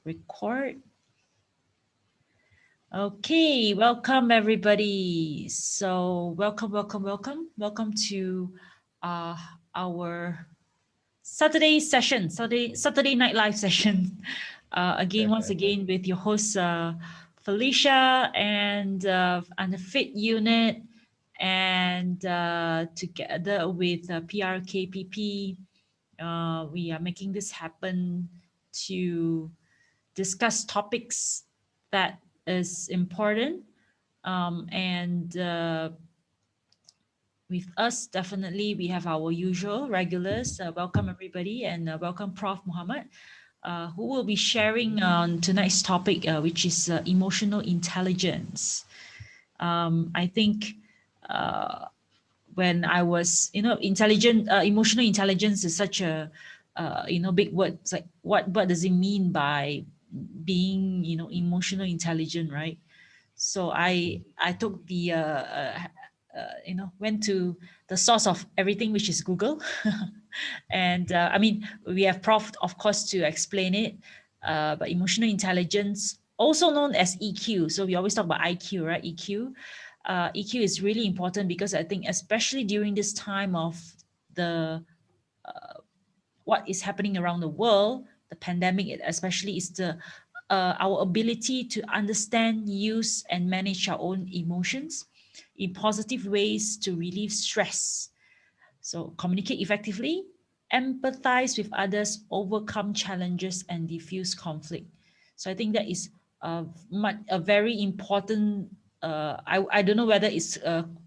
Record. Okay, welcome everybody. So welcome to uh, our Saturday session, Saturday night live session. Once again with your host Felicia and the Fit Unit, and together with PRKPP, we are making this happen to discuss topics that is important, and with us definitely we have our usual regulars. Welcome everybody, and welcome Prof Mohammad, who will be sharing on tonight's topic, which is emotional intelligence. I think when I was, emotional intelligence is such a, big word. It's like, what does it mean by being, emotional intelligent, right? So I took the, went to the source of everything, which is Google. And I mean, we have Prof, of course, to explain it. But emotional intelligence, also known as EQ. So we always talk about IQ, right? EQ. EQ is really important because I think, especially during this time of the what is happening around the world, the pandemic, especially, is the our ability to understand, use, and manage our own emotions in positive ways to relieve stress. So communicate effectively, empathize with others, overcome challenges, and diffuse conflict. So I think that is a very important. I don't know whether it's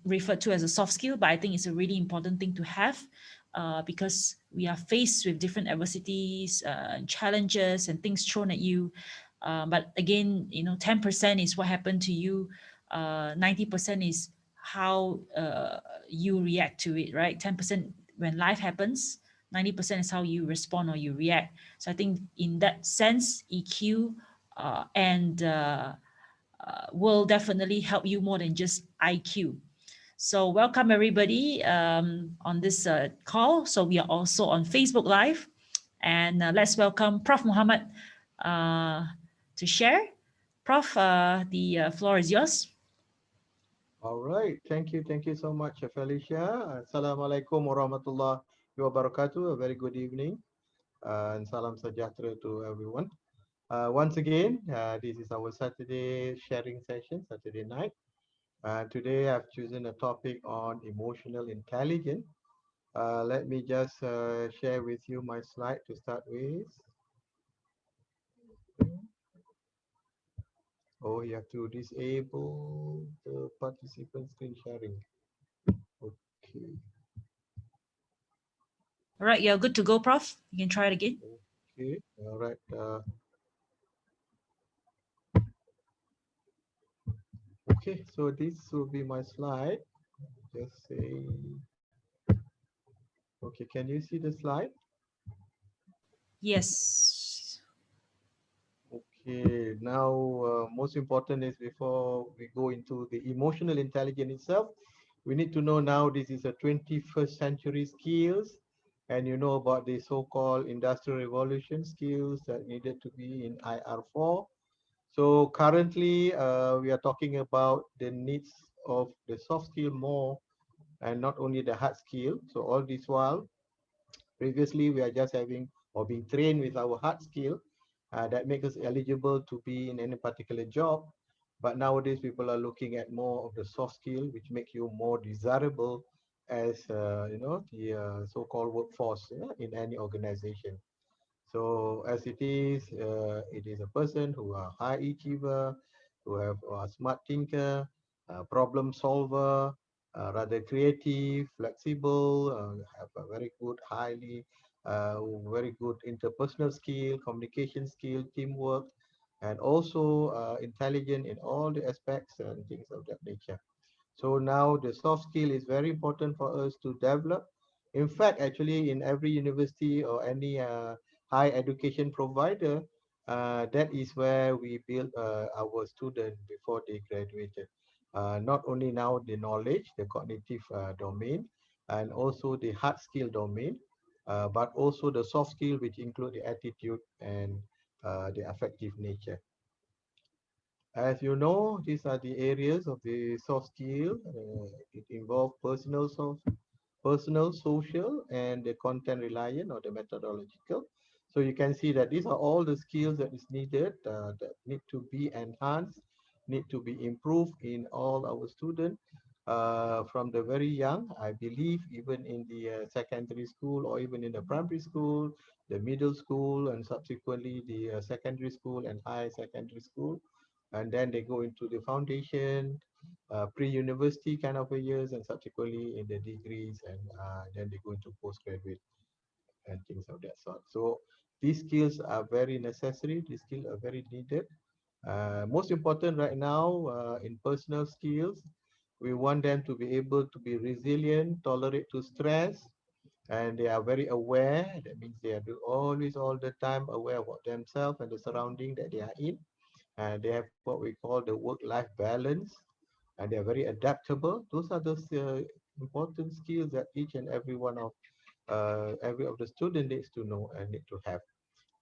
referred to as a soft skill, but I think it's a really important thing to have, because we are faced with different adversities, challenges, and things thrown at you. But again, 10% is what happened to you. 90% is how you react to it, right? 10% when life happens, 90% is how you respond or you react. So I think in that sense, EQ and will definitely help you more than just IQ. So welcome everybody on this call. So we are also on Facebook Live, and let's welcome Prof Mohammad to share. Prof, the floor is yours. All right. Thank you so much, Felicia. Assalamualaikum warahmatullahi wabarakatuh. A very good evening and salam sejahtera to everyone. Once again, this is our Saturday sharing session, Saturday night. Today I've chosen a topic on emotional intelligence. Let me just share with you my slide to start with. Oh, you have to disable the participant screen sharing. Okay. All right, you're good to go, Prof. You can try it again. Okay. All right. Okay, so this will be my slide. Just say, okay, can you see the slide? Yes. Okay, now most important is before we go into the emotional intelligence itself, we need to know now this is a 21st century skills, and you know about the so-called industrial revolution skills that needed to be in IR4. So currently we are talking about the needs of the soft skill more and not only the hard skill. So all this while, previously we are just having or being trained with our hard skill that makes us eligible to be in any particular job. But nowadays people are looking at more of the soft skill, which make you more desirable as the so-called workforce in any organization. So as it is a person who are high achiever, who have a smart thinker, problem solver, rather creative, flexible, have a very good, very good interpersonal skill, communication skill, teamwork, and also intelligent in all the aspects and things of that nature. So now the soft skill is very important for us to develop. In fact, actually in every university or any high education provider, that is where we build our students before they graduated. Not only now the knowledge, the cognitive domain, and also the hard skill domain, but also the soft skill, which include the attitude and the affective nature. As you know, these are the areas of the soft skill. It involves personal, social, and the content reliant or the methodological. So you can see that these are all the skills that is needed that need to be enhanced, need to be improved in all our students from the very young. I believe even in the secondary school or even in the primary school, the middle school, and subsequently the secondary school and high secondary school, and then they go into the foundation, pre-university kind of a years, and subsequently in the degrees, and then they go into postgraduate and things of that sort. So these skills are very necessary. These skills are very needed. Most important right now in personal skills, we want them to be able to be resilient, tolerate to stress, and they are very aware. That means they are always all the time aware about themselves and the surrounding that they are in. And they have what we call the work-life balance, and they are very adaptable. Those are those important skills that each and every of the student needs to know and need to have.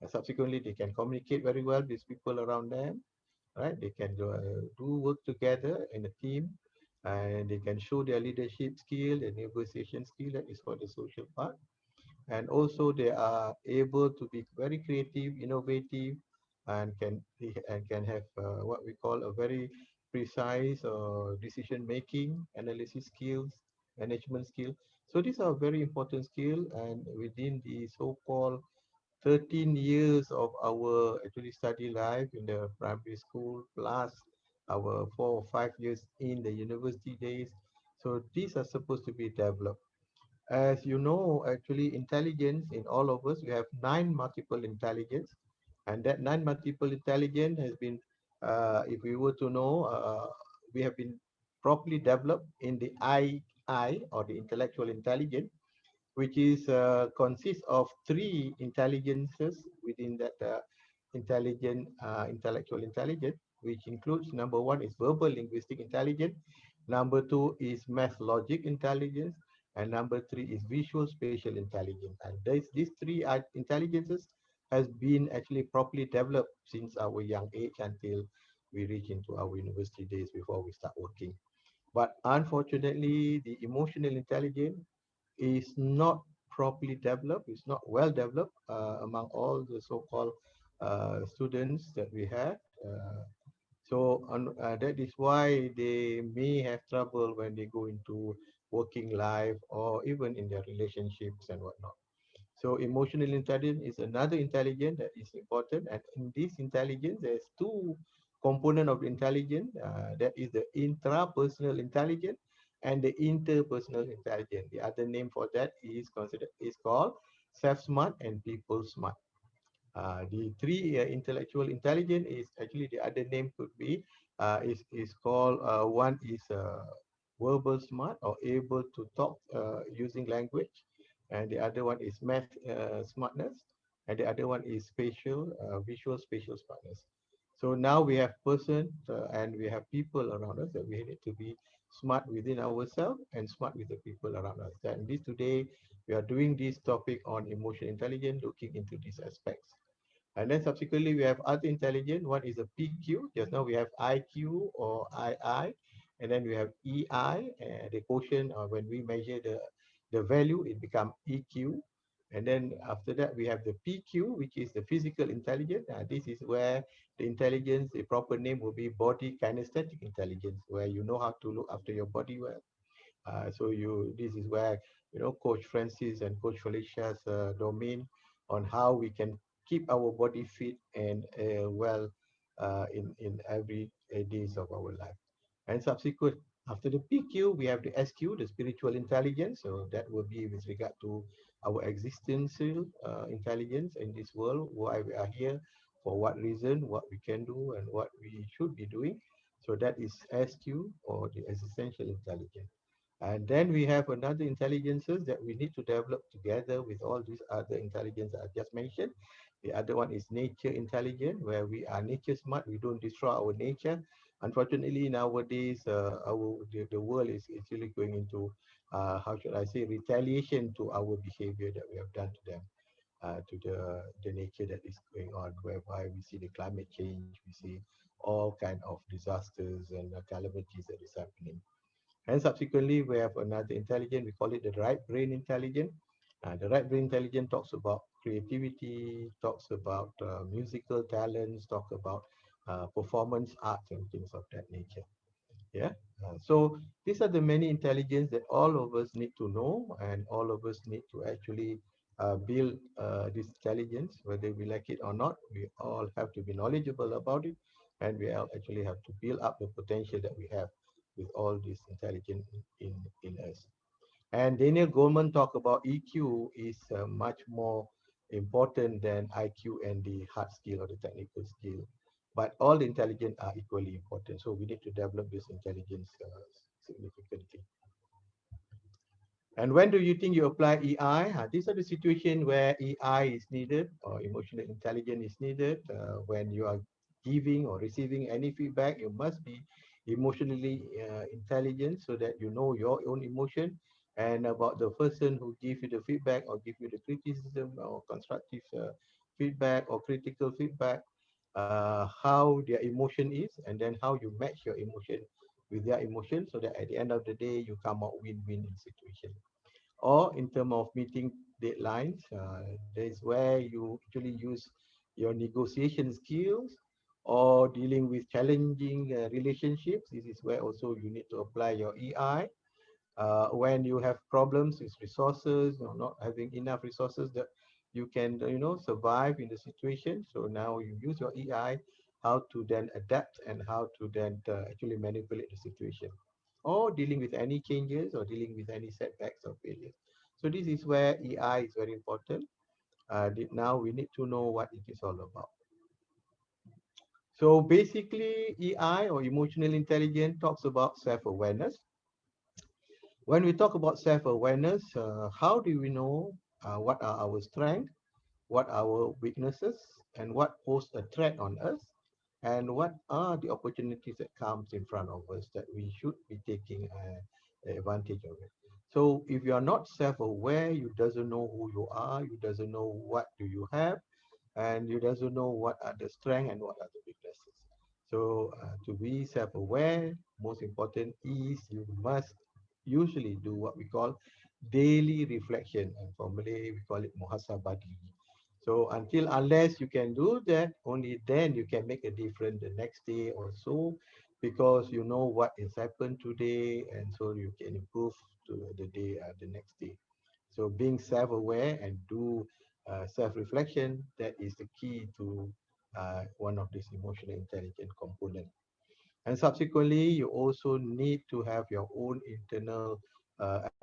And subsequently, they can communicate very well with people around them, right? They can do work together in a team, and they can show their leadership skill and negotiation skill. That is for the social part. And also they are able to be very creative, innovative, and can have what we call a very precise decision making, analysis skills, management skill. So these are very important skill, and within the so-called 13 years of our actually study life in the primary school plus our 4 or 5 years in the university days. So these are supposed to be developed. As you know, actually, intelligence in all of us, we have nine multiple intelligence, and that nine multiple intelligence has been, if we were to know, we have been properly developed in the I or the intellectual intelligence, which is consists of three intelligences within that intellectual intelligence, which includes number one is verbal linguistic intelligence, number two is math logic intelligence, and number three is visual spatial intelligence. And these three intelligences has been actually properly developed since our young age until we reach into our university days before we start working. But unfortunately, the emotional intelligence is not properly developed, is not well developed among all the so-called students that we had. That is why they may have trouble when they go into working life or even in their relationships and whatnot. So emotional intelligence is another intelligence that is important. And in this intelligence, there's two component of intelligence. That is the intrapersonal intelligence and the interpersonal intelligence. The other name for that is called self-smart and people smart. The three intellectual intelligence is actually the other name could be is called one is verbal smart or able to talk using language, and the other one is math smartness, and the other one is visual spatial smartness. So now we have person and we have people around us that we need to be smart within ourselves and smart with the people around us. And this today we are doing this topic on emotional intelligence, looking into these aspects. And then subsequently, we have other intelligence. One is a PQ. Just now we have IQ or II. And then we have EI, the quotient, when we measure the value, it becomes EQ. And then after that, we have the PQ, which is the physical intelligence. This is where the intelligence, the proper name will be body kinesthetic intelligence, where you know how to look after your body well. This is where Coach Francis and Coach Felicia's domain on how we can keep our body fit and well in every days of our life. And subsequent after the PQ, we have the SQ, the spiritual intelligence. So that will be with regard to our existential intelligence in this world, why we are here, for what reason, what we can do, and what we should be doing. So that is SQ or the existential intelligence. And then we have another intelligences that we need to develop together with all these other intelligence I just mentioned. The other one is nature intelligence, where we are nature smart. We don't destroy our nature. Unfortunately, nowadays, the world is actually going into, how should I say, retaliation to our behavior that we have done to them. to the nature that is going on, whereby we see the climate change, we see all kind of disasters and calamities that is happening. And subsequently, we have another intelligence, we call it the right brain intelligence. The right brain intelligence talks about creativity, talks about musical talents, talk about performance arts and things of that nature. Yeah. So these are the many intelligence that all of us need to know, and all of us need to actually build this intelligence, whether we like it or not. We all have to be knowledgeable about it, and we all actually have to build up the potential that we have with all this intelligence in us. And Daniel Goleman talked about EQ is much more important than IQ and the hard skill or the technical skill. But all the intelligence are equally important. So we need to develop this intelligence significantly. And when do you think you apply EI? These are the situations where EI is needed or emotional intelligence is needed. When you are giving or receiving any feedback, you must be emotionally intelligent so that you know your own emotion and about the person who give you the feedback or give you the criticism or constructive feedback or critical feedback, how their emotion is, and then how you match your emotion with their emotion so that at the end of the day, you come out win-win in situation. Or in terms of meeting deadlines, that is where you actually use your negotiation skills or dealing with challenging relationships. This is where also you need to apply your EI. When you have problems with resources or not having enough resources that you can survive in the situation, so now you use your EI how to then adapt and how to then actually manipulate the situation, or dealing with any changes or dealing with any setbacks or failures. So this is where EI is very important. Now we need to know what it is all about. So basically, EI or emotional intelligence talks about self-awareness. When we talk about self-awareness, how do we know what are our strengths, what are our weaknesses, and what pose a threat on us, and what are the opportunities that comes in front of us that we should be taking advantage of it. So if you are not self-aware, you doesn't know who you are, you doesn't know what do you have, and you doesn't know what are the strengths and what are the weaknesses. So to be self-aware, most important is you must usually do what we call daily reflection, and formally we call it muhasabah diri. So until unless you can do that, only then you can make a difference the next day or so, because you know what has happened today, and so you can improve to the day the next day. So being self-aware and do self-reflection, that is the key to one of these emotional intelligence component. And subsequently, you also need to have your own internal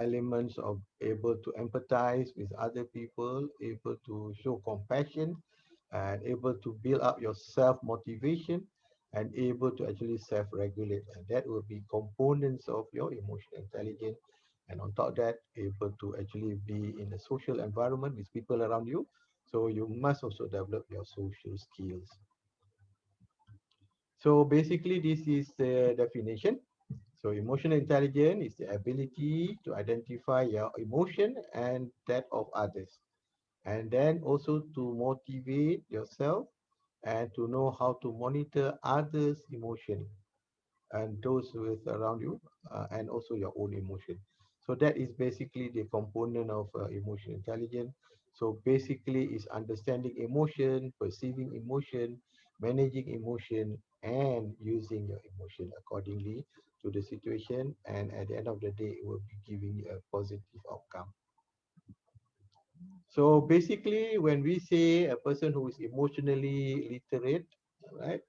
elements of able to empathize with other people, able to show compassion, and able to build up your self-motivation, and able to actually self-regulate. And that will be components of your emotional intelligence. And on top of that, able to actually be in a social environment with people around you. So you must also develop your social skills. So basically, this is the definition. So emotional intelligence is the ability to identify your emotion and that of others, and then also to motivate yourself and to know how to monitor others' emotion and those with around you, and also your own emotion. So that is basically the component of emotional intelligence. So basically is understanding emotion, perceiving emotion, managing emotion, and using your emotion accordingly to the situation, and at the end of the day it will be giving you a positive outcome. So basically, when we say a person who is emotionally literate, right?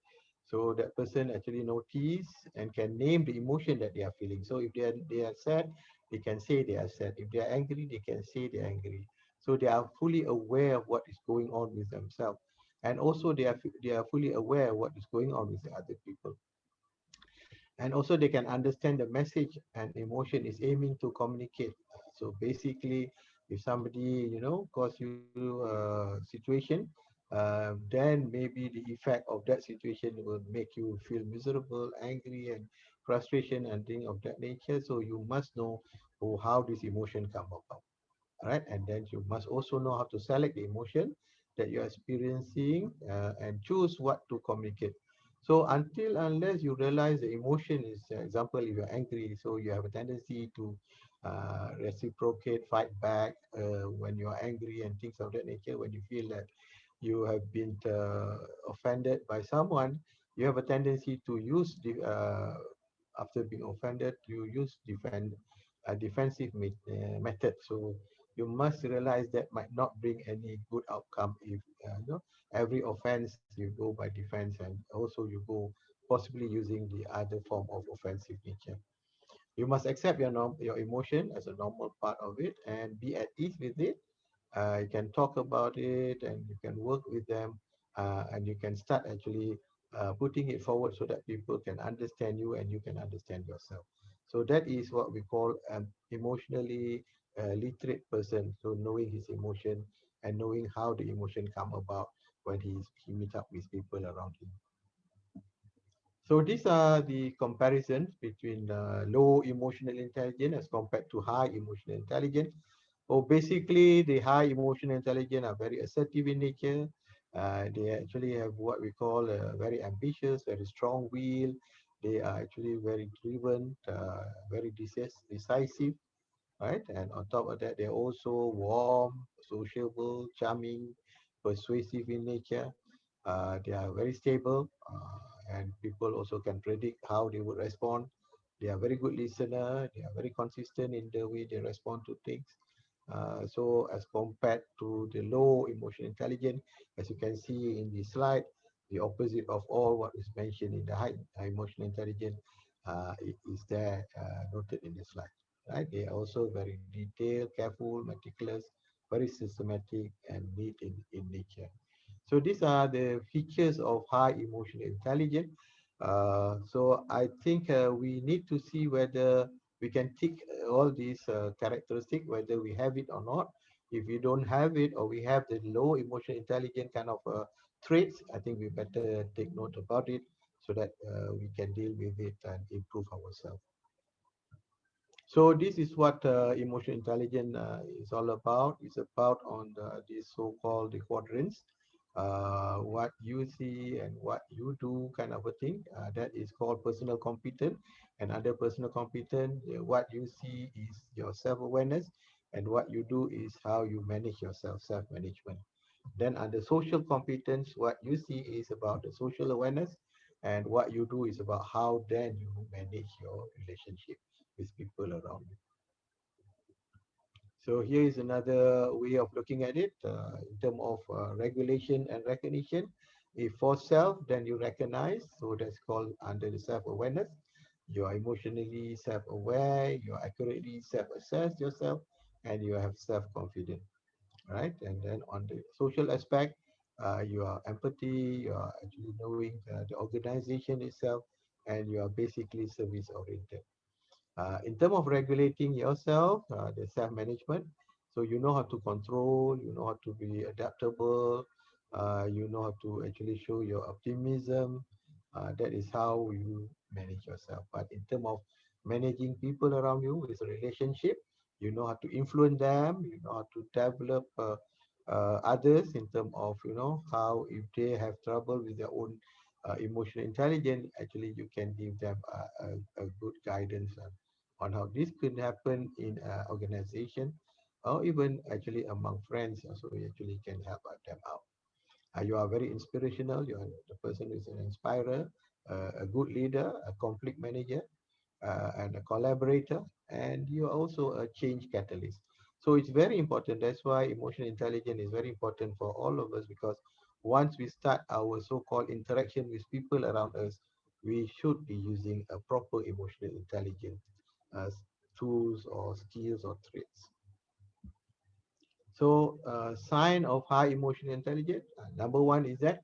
So that person actually notice and can name the emotion that they are feeling. So if they are sad, they can say they are sad. If they are angry, they can say they are angry. So they are fully aware of what is going on with themselves, and also they are fully aware of what is going on with the other people, and also they can understand the message and emotion is aiming to communicate. So basically, if somebody cause you a situation, then maybe the effect of that situation will make you feel miserable, angry, and frustration and things of that nature. So you must know how this emotion come about. right? And then you must also know how to select the emotion that you're experiencing and choose what to communicate. So until unless you realize the emotion is, example, if you're angry, so you have a tendency to reciprocate, fight back when you're angry and things of that nature. When you feel that you have been offended by someone, you have a tendency to use the after being offended, you use a defensive method. So you must realize that might not bring any good outcome if every offense you go by defense, and also you go possibly using the other form of offensive nature. You must accept your emotion as a normal part of it and be at ease with it. You can talk about it and you can work with them, and you can start actually putting it forward so that people can understand you and you can understand yourself. So that is what we call an emotionally literate person. So knowing his emotion and knowing how the emotion come about when he meet up with people around him. So these are the comparisons between low emotional intelligence as compared to high emotional intelligence. Oh, basically, the high emotional intelligence are very assertive in nature. They actually have what we call very ambitious, very strong will. They are actually very driven, very decisive, right? And on top of that, they're also warm, sociable, charming, persuasive in nature. They are very stable, and people also can predict how they would respond. They are very good listener. They are very consistent in the way they respond to things. So as compared to the low emotional intelligence, as you can see in the slide, the opposite of all what is mentioned in the high emotional intelligence is there noted in the slide. Right? They are also very detailed, careful, meticulous, very systematic, and neat in nature. So these are the features of high emotional intelligence. So I think we need to see whether we can tick all these characteristics, whether we have it or not. If we don't have it or we have the low emotional intelligence kind of traits, I think we better take note about it so that we can deal with it and improve ourselves. So this is what emotional intelligence is all about. It's about on these so-called the quadrants, what you see and what you do kind of a thing. That is called personal competence. And under personal competence, what you see is your self-awareness, and what you do is how you manage yourself, self-management. Then under social competence, what you see is about the social awareness, and what you do is about how then you manage your relationship with people around you. So here is another way of looking at it in terms of regulation and recognition. If for self, then you recognize. So that's called under the self-awareness. You are emotionally self-aware, you accurately self-assess yourself, and you have self-confidence, right? And then on the social aspect, you are empathy, you are actually knowing the organization itself, and you are basically service-oriented. In terms of regulating yourself, the self-management, so you know how to control, you know how to be adaptable, you know how to actually show your optimism. That is how you manage yourself. But in terms of managing people around you with a relationship, you know how to influence them, you know how to develop others in terms of, how if they have trouble with their own emotional intelligence, actually you can give them a good guidance on how this could happen in an organization or even actually among friends. So you actually can help them out. You are very inspirational. You are the person who is an inspirer, a good leader, a conflict manager, and a collaborator, and you are also a change catalyst. So it's very important. That's why emotional intelligence is very important for all of us, because once we start our so-called interaction with people around us, we should be using a proper emotional intelligence as tools or skills or traits. So sign of high emotional intelligence, number one is that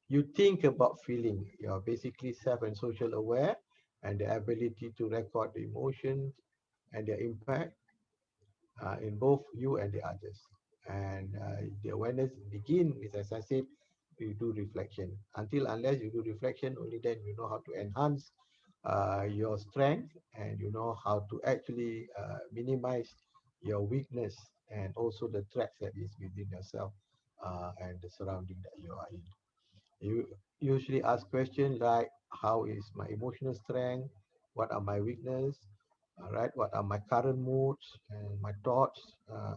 you think about feeling. You're basically self and social aware, and the ability to record the emotions and their impact in both you and the others. And the awareness begin with, as I said, you do reflection. Until unless you do reflection, only then you know how to enhance your strength, and you know how to actually minimize your weakness and also the threats that is within yourself and the surrounding that you are in. You usually ask questions like, how is my emotional strength? What are my weakness? All right, what are my current moods and my thoughts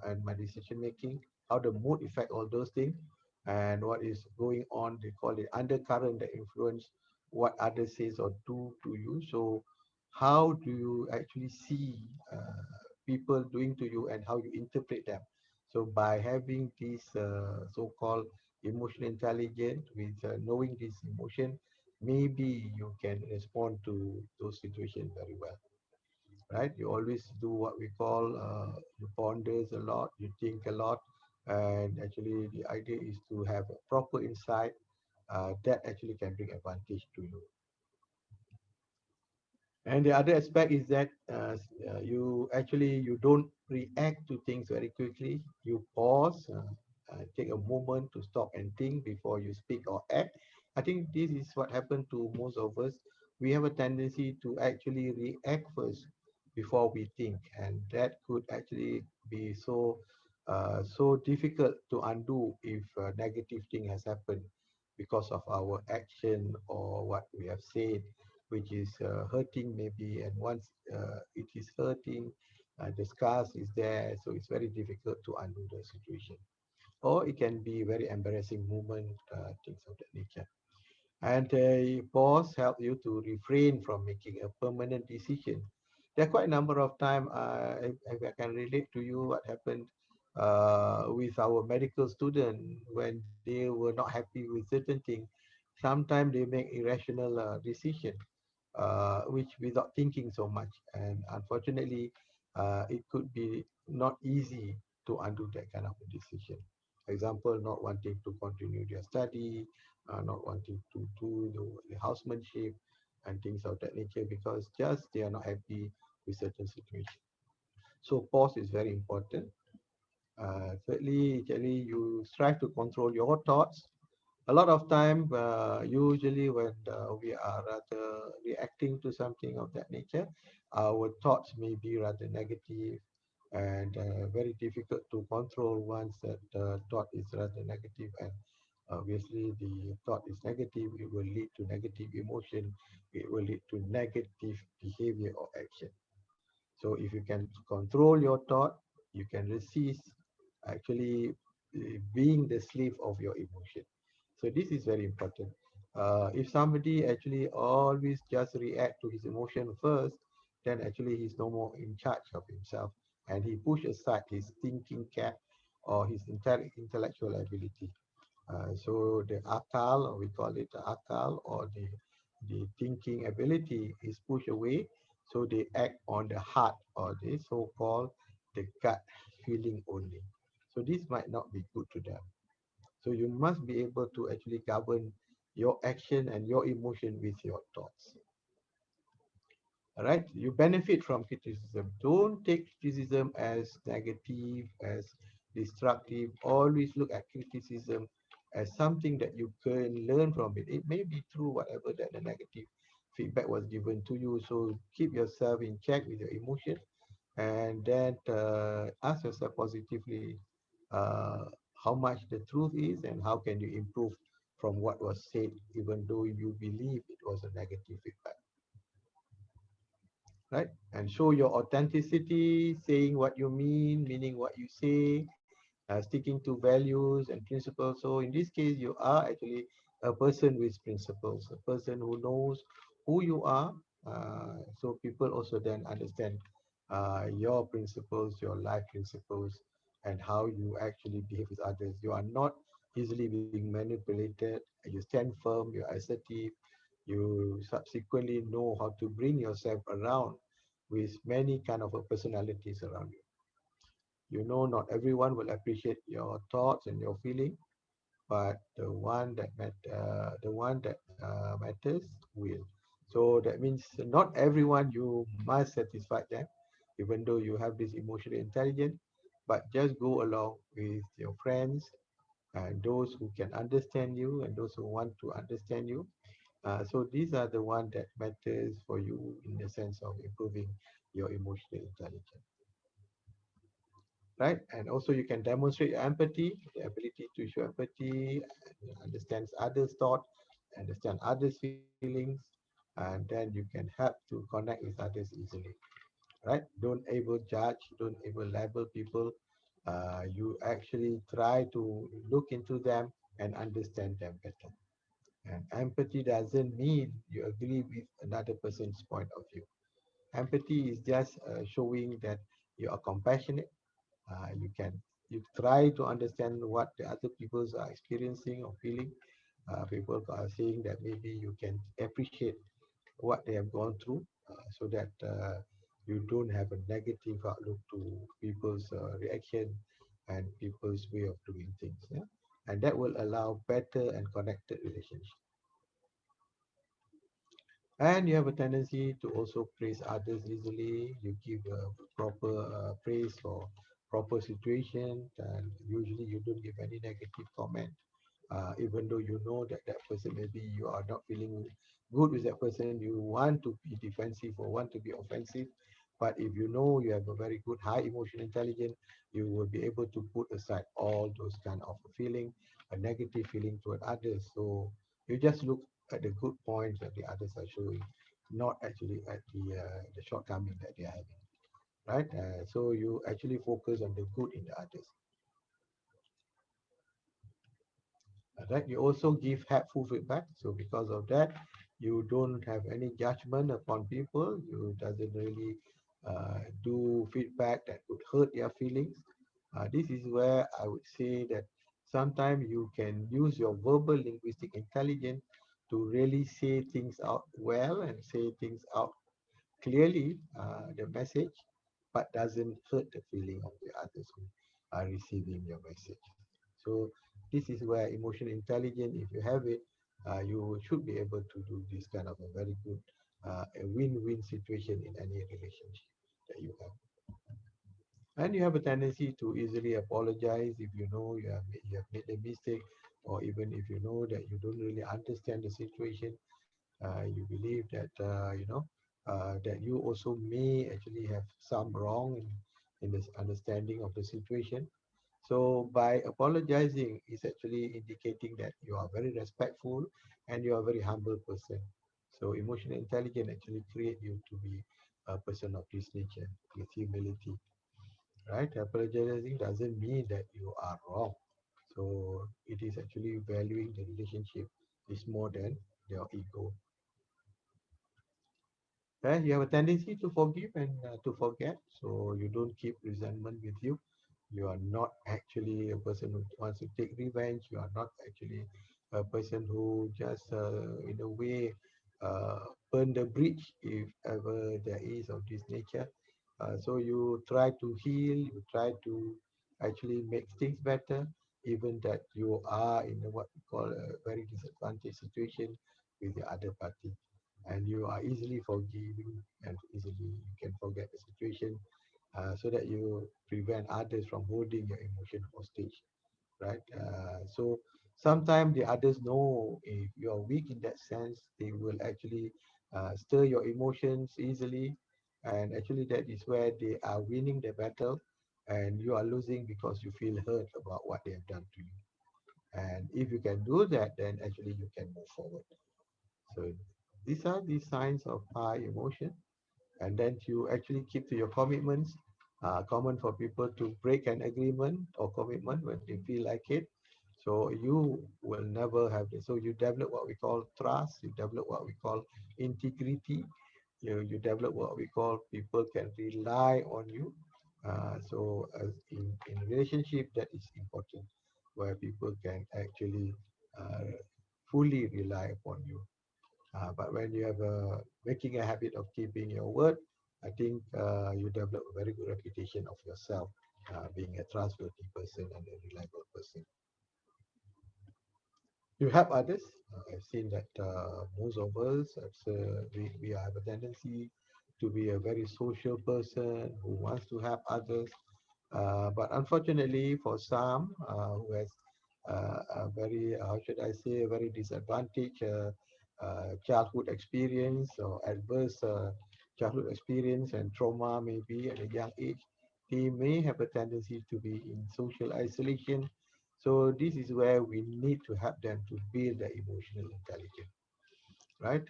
and my decision making? How the mood affect all those things, and what is going on? They call it undercurrent that influence what others says or do to you. So, how do you actually see people doing to you and how you interpret them? So, by having this so-called emotional intelligence with knowing this emotion, maybe you can respond to those situations very well, right? You always do what we call you ponders a lot, you think a lot, and actually the idea is to have a proper insight that actually can bring advantage to you. And the other aspect is that you don't react to things very quickly. You pause, take a moment to stop and think before you speak or act. I think this is what happened to most of us. We have a tendency to actually react first before we think, and that could actually be so difficult to undo if a negative thing has happened because of our action or what we have said, which is hurting maybe, and once it is hurting, the scars is there, so it's very difficult to undo the situation, or it can be very embarrassing moment, things of that nature. And pause help you to refrain from making a permanent decision. There are quite a number of time, if I can relate to you what happened with our medical student when they were not happy with certain things. Sometimes they make irrational decision, which without thinking so much. And unfortunately, it could be not easy to undo that kind of a decision. Example, not wanting to continue their study, not wanting to do the housemanship and things of that nature because just they are not happy with certain situation. So pause is very important. Thirdly, actually, you strive to control your thoughts. A lot of time, usually when we are rather reacting to something of that nature, our thoughts may be rather negative and very difficult to control once that thought is rather negative. And obviously, the thought is negative, it will lead to negative emotion, it will lead to negative behavior or action. So if you can control your thought, you can resist actually being the slave of your emotion. So this is very important. If somebody actually always just react to his emotion first, then actually he's no more in charge of himself, and he push aside his thinking cap or his intellectual ability. So the akal, or we call it the akal, or the thinking ability is pushed away. So they act on the heart or the so-called the gut feeling only. So this might not be good to them. So you must be able to actually govern your action and your emotion with your thoughts. All right, you benefit from criticism. Don't take criticism as negative, as destructive. Always look at criticism as something that you can learn from it. It may be true, whatever that the negative feedback was given to you. So keep yourself in check with your emotion, and then ask yourself positively how much the truth is and how can you improve from what was said, even though you believe it was a negative feedback, right? And show your authenticity, saying what you mean, meaning what you say, sticking to values and principles. So in this case, you are actually a person with principles, a person who knows who you are. So people also then understand your principles, your life principles, and how you actually behave with others. You are not easily being manipulated. You stand firm, you're assertive, you subsequently know how to bring yourself around with many kind of personalities around you. You know, not everyone will appreciate your thoughts and your feeling, but the one that matters will. So that means not everyone you must satisfy them, even though you have this emotional intelligence, but just go along with your friends and those who can understand you and those who want to understand you. So these are the one that matters for you in the sense of improving your emotional intelligence. right? And also you can demonstrate your empathy, the ability to show empathy, understands others' thought, understand others' feelings, and then you can help to connect with others easily, right? Don't able judge, don't able label people. You actually try to look into them and understand them better. And empathy doesn't mean you agree with another person's point of view. Empathy is just showing that you are compassionate. You try to understand what the other peoples are experiencing or feeling. People are saying that maybe you can appreciate what they have gone through, so that you don't have a negative outlook to people's reaction and people's way of doing things. Yeah? And that will allow better and connected relationship. And you have a tendency to also praise others easily. You give proper praise for proper situation, and usually you don't give any negative comment, even though you know that that person, maybe you are not feeling good with that person, you want to be defensive or want to be offensive. But if you know you have a very good high emotional intelligence, you will be able to put aside all those kind of feeling, a negative feeling toward others. So you just look at the good points that the others are showing, not actually at the shortcoming that they are having, right? So you actually focus on the good in the others. Right? You also give helpful feedback. So because of that, you don't have any judgment upon people. You doesn't really do feedback that would hurt their feelings. This is where I would say that sometimes you can use your verbal linguistic intelligence to really say things out well and say things out clearly, the message, but doesn't hurt the feeling of the others who are receiving your message. So this is where emotional intelligence, if you have it, you should be able to do this kind of a very good, a win-win situation in any relationship that you have. And you have a tendency to easily apologize if you know you have made a mistake, or even if you know that you don't really understand the situation. You believe that that you also may actually have some wrong in this understanding of the situation. So by apologizing is actually indicating that you are very respectful and you are a very humble person. So emotional intelligence actually create you to be a person of this nature with humility, right? Apologizing doesn't mean that you are wrong. So it is actually valuing the relationship is more than your ego. You have a tendency to forgive and to forget, so you don't keep resentment with you. You are not actually a person who wants to take revenge. You are not actually a person who just, in a way, uh, burn the bridge if ever there is of this nature. So you try to heal, you try to actually make things better, even that you are in what we call a very disadvantaged situation with the other party, and you are easily forgiving and easily you can forget the situation, so that you prevent others from holding your emotion hostage, right? So sometimes the others know if you are weak in that sense, they will actually stir your emotions easily, and actually that is where they are winning the battle and you are losing because you feel hurt about what they have done to you. And if you can do that, then actually you can move forward. So these are the signs of high emotion, and then you actually keep to your commitments. Common for people to break an agreement or commitment when they feel like it. So you will never have this. So you develop what we call trust. You develop what we call integrity. You develop what we call people can rely on you. So in relationship, that is important, where people can actually uh, fully rely upon you. But when you have making a habit of keeping your word, I think you develop a very good reputation of yourself, being a trustworthy person and a reliable person. You help others. I've seen that most of us, we have a tendency to be a very social person who wants to help others. But unfortunately, for some who has a very, how should I say, a very disadvantaged childhood experience or adverse childhood experience and trauma maybe at a young age, they may have a tendency to be in social isolation. So this is where we need to help them to build their emotional intelligence, right?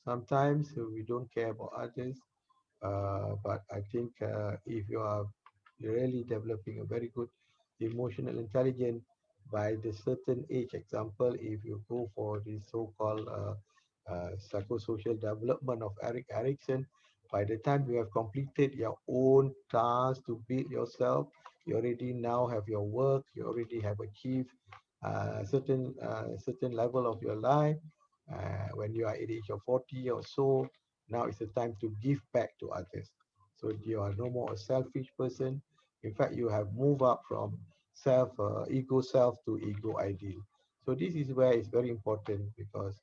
Sometimes we don't care about others, but I think if you are really developing a very good emotional intelligence by the certain age, example, if you go for the so-called psychosocial development of Eric Erickson, by the time you have completed your own task to build yourself, you already now have your work, you already have achieved certain level of your life. When you are at the age of 40 or so, now is the time to give back to others. So you are no more a selfish person. In fact, you have moved up from ego self to ego ideal. So this is where it's very important because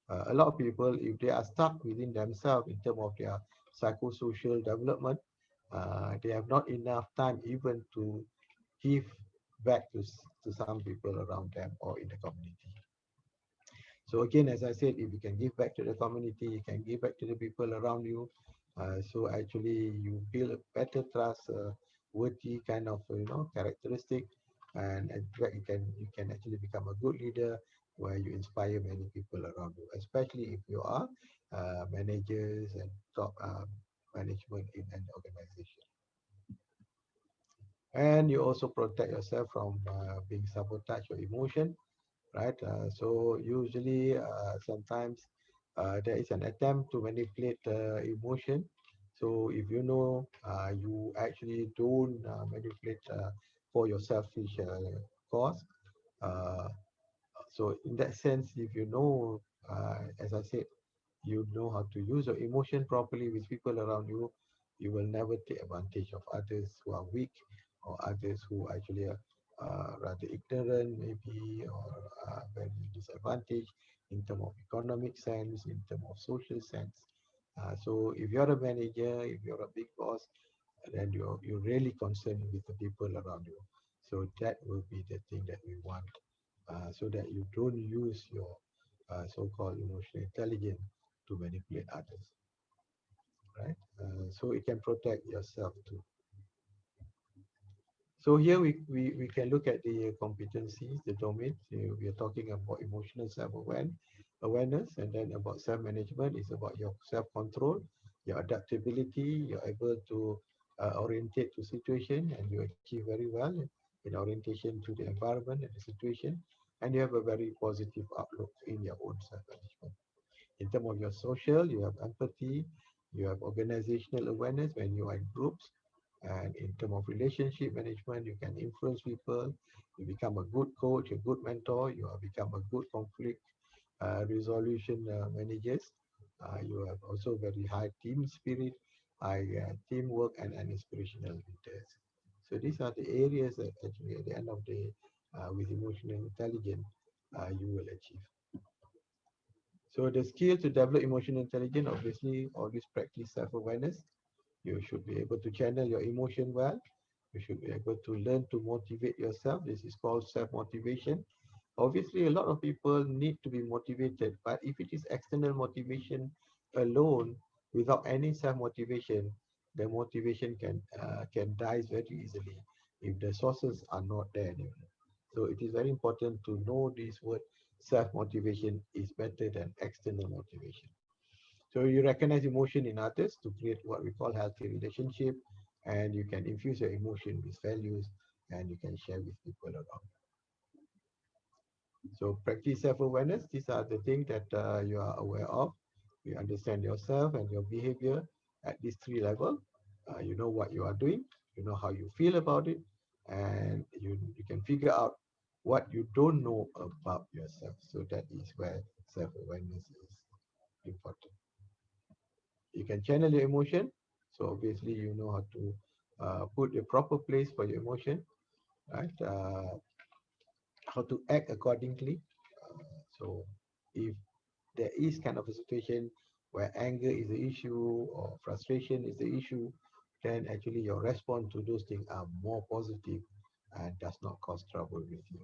a lot of people, if they are stuck within themselves in terms of their psychosocial development, they have not enough time even to give back to some people around them or in the community. So again, as I said, if you can give back to the community, you can give back to the people around you. So actually, you build a better trust, worthy kind of characteristic, and in fact, you can actually become a good leader where you inspire many people around you, especially if you are managers and top management in an organization. And you also protect yourself from being sabotaged or emotion, right? So usually, sometimes there is an attempt to manipulate emotion. So if you know you actually don't manipulate for your selfish cause, uh, so in that sense, if you know, as I said, you know how to use your emotion properly with people around you, you will never take advantage of others who are weak or others who actually are rather ignorant, maybe, or very disadvantaged in terms of economic sense, in terms of social sense. So if you're a manager, if you're a big boss, then you're really concerned with the people around you. So that will be the thing that we want, so that you don't use your so-called emotional intelligence to manipulate others, right? So it can protect yourself too. So here we can look at the competencies, the domains. We are talking about emotional awareness, and then about self-management is about your self-control, your adaptability. You're able to orientate to situation, and you achieve very well in orientation to the environment and the situation, and you have a very positive outlook in your own self-management. In terms of your social, you have empathy, you have organizational awareness when you are in groups, and in terms of relationship management, you can influence people, you become a good coach, a good mentor, you have become a good conflict resolution managers. You have also very high team spirit, high teamwork, and inspirational leaders. So these are the areas that actually at the end of the day, with emotional intelligence, you will achieve. So the skill to develop emotional intelligence, obviously, always practice self-awareness. You should be able to channel your emotion well. You should be able to learn to motivate yourself. This is called self-motivation. Obviously, a lot of people need to be motivated, but if it is external motivation alone, without any self-motivation, the motivation can die very easily if the sources are not there anymore. So it is very important to know this word self-motivation is better than external motivation. So you recognize emotion in others to create what we call healthy relationship, and you can infuse your emotion with values, and you can share with people around. So practice self-awareness. These are the things that you are aware of. You understand yourself and your behavior at these three levels. You know what you are doing. You know how you feel about it, and you can figure out what you don't know about yourself. So that is where self-awareness is important. You can channel your emotion. So obviously you know how to put a proper place for your emotion, right? How to act accordingly. So if there is kind of a situation where anger is the issue or frustration is the issue, then actually your response to those things are more positive and does not cause trouble with you.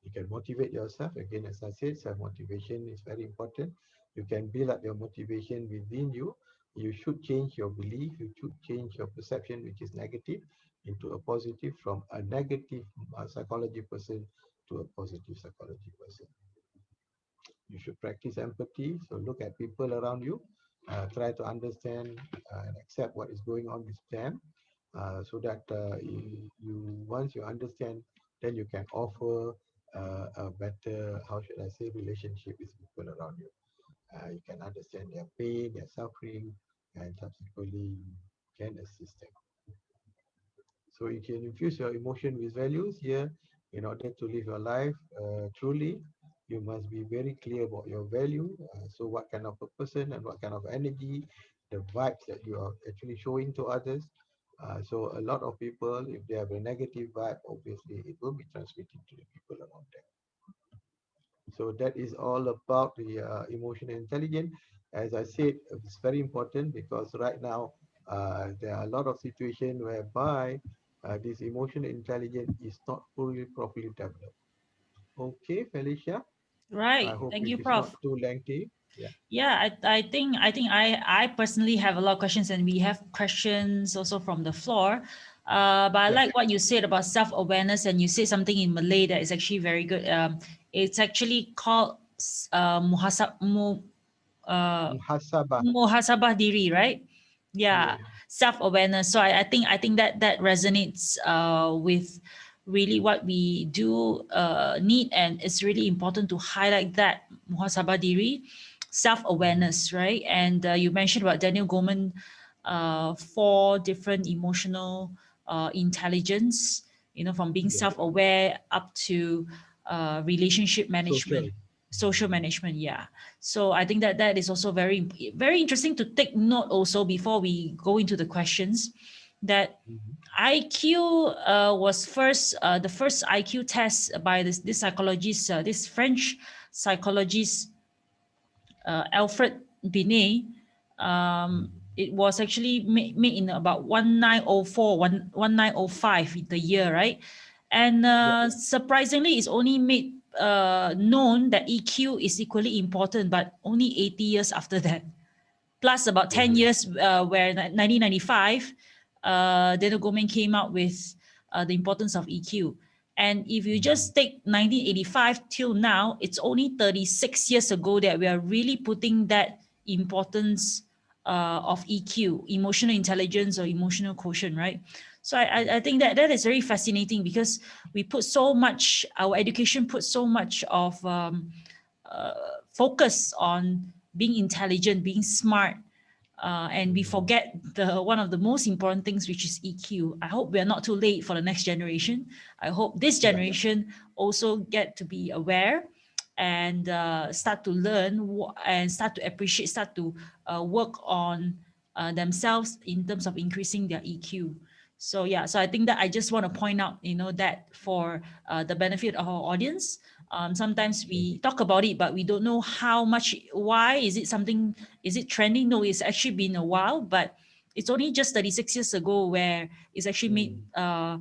You can motivate yourself. Again, as I said, self-motivation is very important. You can build up your motivation within you You should change your belief, you should change your perception, which is negative, into a positive, from a negative psychology person to a positive psychology person. You should practice empathy. So look at people around you, try to understand and accept what is going on with them, so that once you understand, then you can offer a better, how should I say, relationship with people around you. You can understand their pain, their suffering, and subsequently you can assist them. So you can infuse your emotion with values here. In order to live your life truly, you must be very clear about your value. So what kind of a person and what kind of energy, the vibes that you are actually showing to others. So a lot of people, if they have a negative vibe, obviously it will be transmitted to the people around them. So that is all about the emotional intelligence. As I said, it's very important because right now there are a lot of situations whereby this emotional intelligence is not fully properly developed. Okay, Felicia, I Right. hope Thank it you, is not Prof. too lengthy. Yeah, Yeah, I think I personally have a lot of questions, and we have questions also from the floor. But I yeah, like what you said about self-awareness, and you said something in Malay that is actually very good. It's actually called uh, muhasabah. muhasabah diri, right? Yeah, Yeah, self-awareness. So I think that resonates with really what we do need, and it's really important to highlight that muhasabah diri, mhm, self-awareness, right? And you mentioned about Daniel Goleman, four different emotional intelligence, from being yeah, self-aware up to relationship social. management, social management. Yeah. So I think that is also very interesting to take note also before we go into the questions, that Mhm. IQ was the first IQ test by this psychologist, this French psychologist, Alfred Binet. It was actually made in about 1904, 1905, the year, right? And Yeah, surprisingly, it's only made known that EQ is equally important, but only 80 years after that, plus about oh 10 yeah. years, where 1995, Daniel Goleman came out with the importance of EQ. And if you Mhm. just take 1985 till now, it's only 36 years ago that we are really putting that importance of EQ, emotional intelligence or emotional quotient, right? So I think that is very fascinating, because we put so much, our education puts so much of focus on being intelligent, being smart, and we Mhm. forget the one of the most important things, which is EQ. I hope we are not too late for the next generation. I hope this Yeah, generation also get to be aware and start to learn and start to appreciate, start to work on themselves in terms of increasing their EQ. So yeah, so I think that I just want to point out, that for the benefit of our audience, sometimes yeah. we talk about it, but we don't know how much. Why is it something? Is it trending? No, it's actually been a while, but it's only just 36 years ago where it's actually made Mm.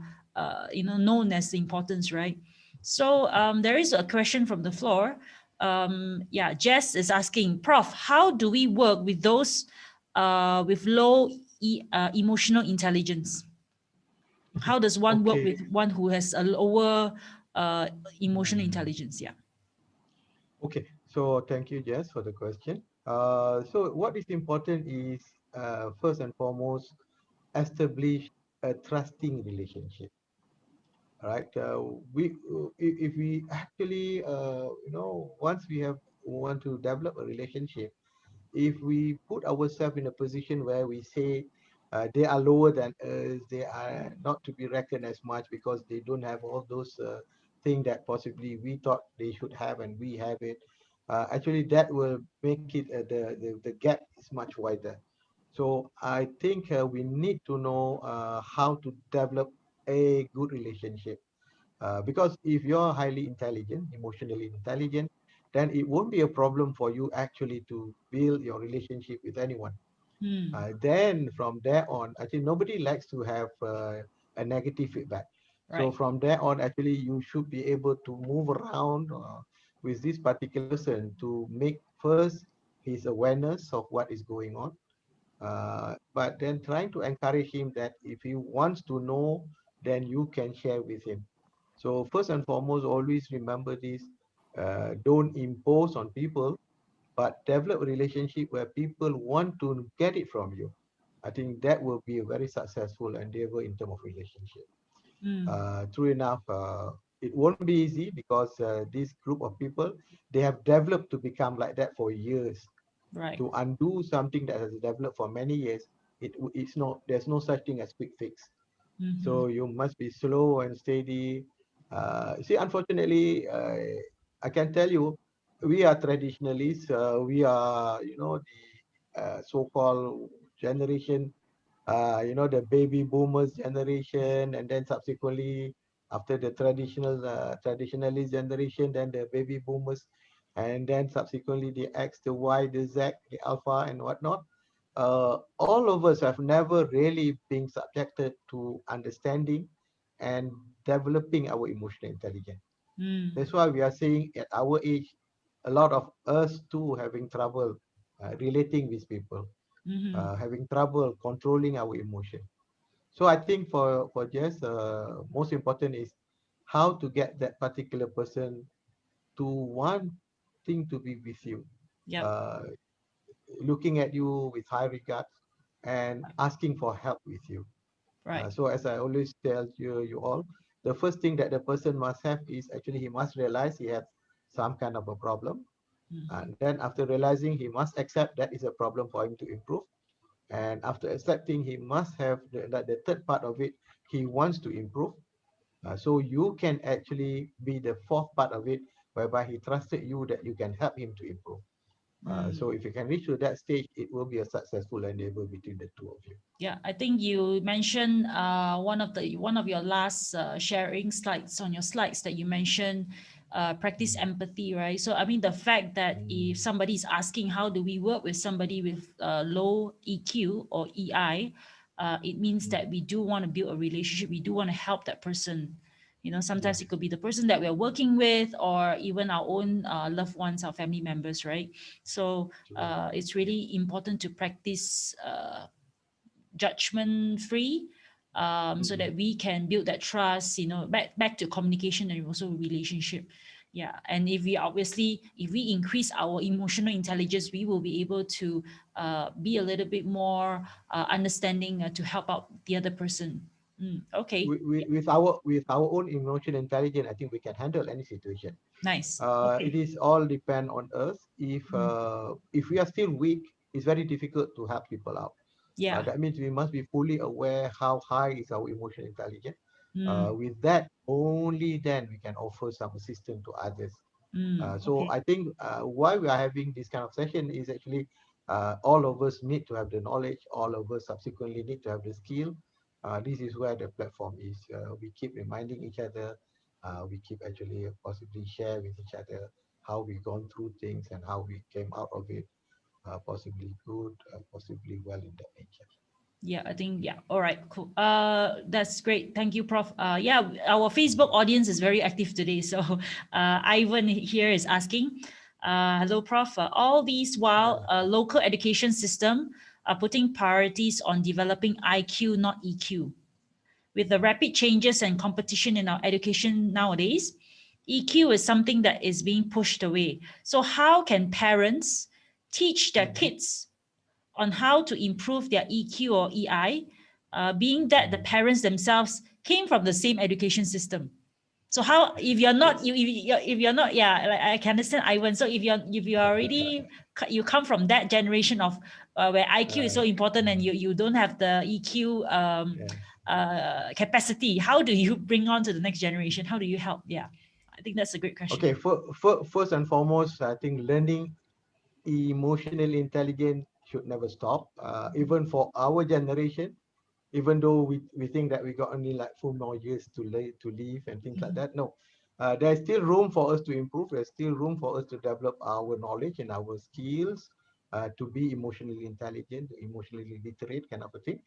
known as the importance, right? So there is a question from the floor. Yeah, Jess is asking, Prof, how do we work with those with low emotional intelligence? How does one work Okay. with one who has a lower emotional Mm. intelligence? Yeah. Okay, so thank you, Jess, for the question. So what is important is first and foremost, establish a trusting relationship. All right, if we actually once we have want to develop a relationship, if we put ourselves in a position where we say they are lower than us, they are not to be reckoned as much because they don't have all those things that possibly we thought they should have and we have it. Actually, that will make it the gap is much wider. So I think we need to know how to develop a good relationship. Because if you're highly intelligent, emotionally intelligent, then it won't be a problem for you actually to build your relationship with anyone. Hmm. Then from there on, actually nobody likes to have a negative feedback. So Right. from there on, actually you should be able to move around with this particular person to make first his awareness of what is going on. But then trying to encourage him that if he wants to know, then you can share with him. So first and foremost, always remember this: don't impose on people, but develop a relationship where people want to get it from you. I think that will be a very successful endeavor in terms of relationship. Mm, True enough, it won't be easy because this group of people, they have developed to become like that for years. right. To undo something that has developed for many years, it's not, there's no such thing as quick fix. Mm-hmm. So you must be slow and steady. See, unfortunately, I can tell you, we are traditionalists. We are, the so-called generation, the baby boomers generation, and then subsequently after the traditionalist generation, then the baby boomers, and then subsequently the X, the Y, the Z, the Alpha, and whatnot. All of us have never really been subjected to understanding and developing our emotional intelligence. Mm, That's why we are seeing at our age, a lot of us too having trouble relating with people, mm-hmm. having trouble controlling our emotion. So I think for Jess, most important is how to get that particular person to wanting to be with you, Yep. uh, looking at you with high regard and asking for help with you. Right. So as I always tell you all, the first thing that the person must have is actually he must realize he has some kind of a problem. Mm-hmm. And then after realizing, he must accept that is a problem for him to improve. And after accepting, he must have the third part of it, he wants to improve. So you can actually be the fourth part of it, whereby he trusted you that you can help him to improve. Mm. So if you can reach to that stage, it will be a successful endeavor between the two of you. Yeah, I think you mentioned one of your last sharing slides on your slides that you mentioned practice Mm, empathy, right? So I mean the fact that if mm, somebody is asking how do we work with somebody with low EQ or EI, it means mm. that we do want to build a relationship. We do want to help that person. You know, sometimes Yes, it could be the person that we're working with, or even our own loved ones, our family members, right? So true. it's really important to practice. Judgment free, so Mm. that we can build that trust, back to communication and also relationship. Yeah, and if we obviously, if we increase our emotional intelligence, we will be able to be a little bit more understanding to help out the other person. Okay. Yeah. With our own emotional intelligence, I think we can handle any situation. Nice. It Okay. is all depend on us. Mm. If we are still weak, it's very difficult to help people out. Yeah. That means we must be fully aware how high is our emotional intelligence. Mm. With that, only then we can offer some assistance to others. So Okay. I think why we are having this kind of session is actually all of us need to have the knowledge. All of us subsequently need to have the skill. This is where the platform is. We keep reminding each other. We keep actually possibly share with each other how we gone through things and how we came out of it, possibly good, possibly well in that nature. Yeah, I think, yeah. All right, cool. That's great. Thank you, Prof. Yeah, our Facebook audience is very active today. So, Ivan here is asking, hello, Prof. All these while, Uh, local education system are putting priorities on developing IQ, not EQ. With the rapid changes and competition in our education nowadays, EQ is something that is being pushed away. So, how can parents teach their mm, kids on how to improve their EQ or EI, being that the mm. parents themselves came from the same education system? So how, if you're not, Yes. if you're not, yeah, like I can understand, Ivan. So if you're already, you come from that generation of where IQ is so important, and Mm, you don't have the EQ yeah. capacity, how do you bring on to the next generation? How do you help? Yeah, I think that's a great question. Okay. First and foremost, I think learning emotional intelligence should never stop. Even for our generation, even though we think that we got only like 4 more years to live and things like Mhm. that. No, there's still room for us to improve. There's still room for us to develop our knowledge and our skills, to be emotionally intelligent, emotionally literate, kind of a thing.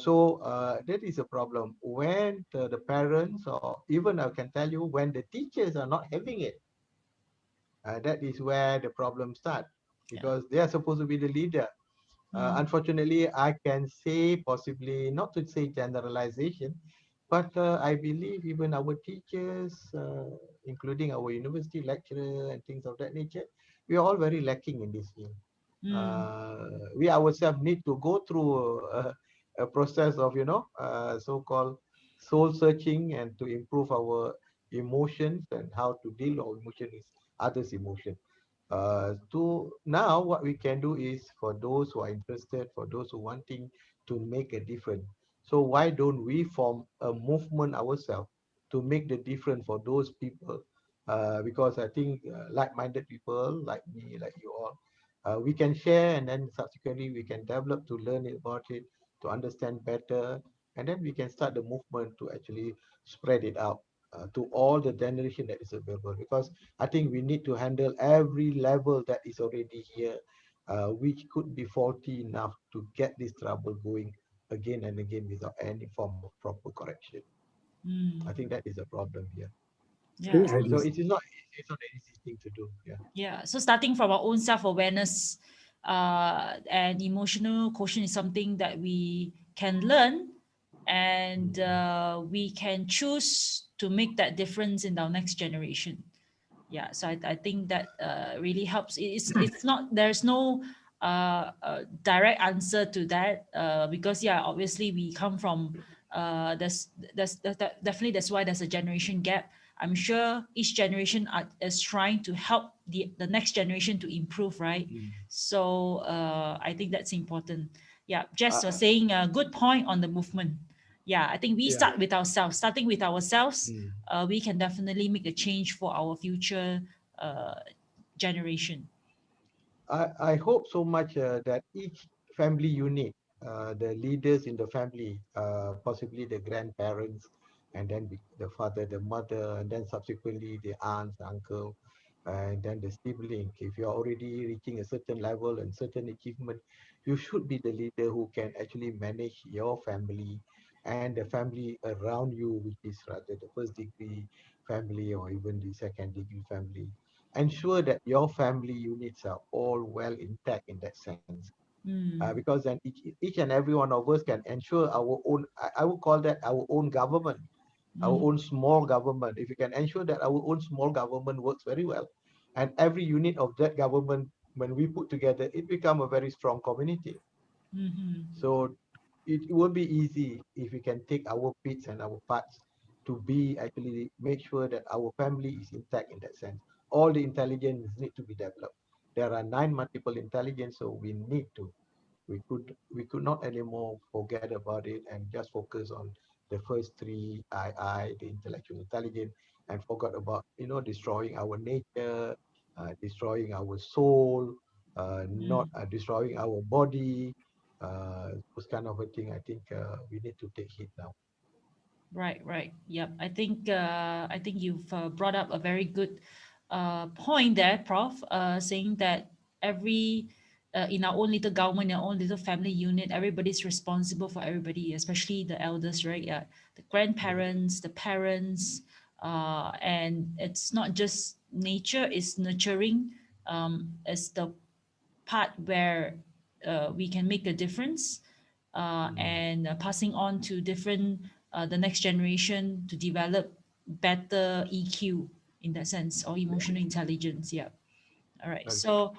So that is a problem when the parents, or even I can tell you when the teachers are not having it. That is where the problem starts, Yeah. because they are supposed to be the leader. Unfortunately, I can say possibly, not to say generalization, but I believe even our teachers, including our university lecturer and things of that nature, we are all very lacking in this field. Mm, We ourselves need to go through a process of, so-called soul searching and to improve our emotions and how to deal our emotion with others' emotion. To now, what we can do is for those who are interested, for those who wanting to make a difference. So why don't we form a movement ourselves to make the difference for those people? Because I think like-minded people like me, like you all, we can share and then subsequently we can develop to learn about it, to understand better, and then we can start the movement to actually spread it out to all the generation that is available. Because I think we need to handle every level that is already here, which could be faulty enough to get this trouble going again and again without any form of proper correction. I mm. think that is a problem here. Yeah. So it's not an easy thing to do. Yeah. Yeah. So starting from our own self-awareness and emotional quotient is something that we can learn, and Mm. we can choose to make that difference in our next generation. Yeah, so I think that really helps. It's not, there's no direct answer to that, because yeah, obviously we come from definitely, that's why there's a generation gap. I'm sure each generation is trying to help the next generation to improve, right? Mm. So I think that's important. Yeah, Uh, just saying a good point on the movement. Yeah, I think we yeah. start with ourselves. Starting with ourselves, Mm. we can definitely make a change for our future uh, generation. I hope so much that each family unit, the leaders in the family, possibly the grandparents, and then the father, the mother, and then subsequently the aunts, uncle, and then the sibling. If you are already reaching a certain level and certain achievement, you should be the leader who can actually manage your family and the family around you, which is rather the first degree family or even the second degree family. Ensure that your family units are all well intact in that sense. Mm, Because then each and every one of us can ensure our own, I would call that our own government, our mm, own small government. If we can ensure that our own small government works very well, and every unit of that government, when we put together, it become a very strong community. mm-hmm, So it will be easy if we can take our bits and our parts to be actually make sure that our family is intact in that sense. All the intelligence need to be developed. There are nine multiple intelligence, so we could not anymore forget about it and just focus on the first three the intellectual intelligence, and forgot about destroying our nature, destroying our soul, not mm. destroying our body, those kind of a thing. I think we need to take it now. Right, right. Yep. I think you've brought up a very good point there, Prof. Saying that every in our own little government, in our own little family unit, everybody's responsible for everybody, especially the elders, right? Yeah, the Yeah. grandparents, the parents, and it's not just nature; it's nurturing. It's the part where we can make a difference, Mm. and passing on to different the next generation to develop better EQ in that sense, or Yeah. emotional intelligence. Yeah. All right. Okay. So,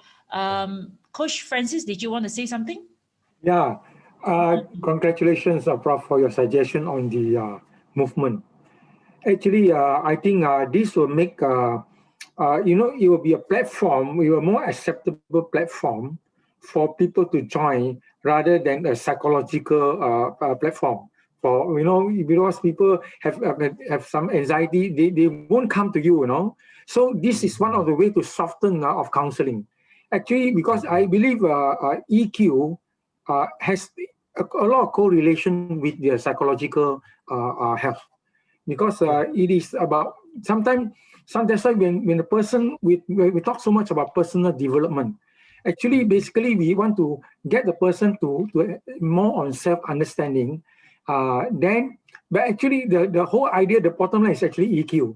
Coach Francis, did you want to say something? Yeah, congratulations, Prof, for your suggestion on the movement. Actually, I think this will make, it will be a platform, a more acceptable platform for people to join rather than a psychological platform. Because people have some anxiety, they won't come to you. So this is one of Mm-hmm. the way to soften of counseling. Actually, because Mm-hmm. I believe EQ has a lot of correlation with their psychological health, because Yeah. it is about some that's why when a person when we talk so much about personal development, actually Mm-hmm. basically we want to get the person to more on self-understanding, then but actually the whole idea, the bottom line is actually EQ.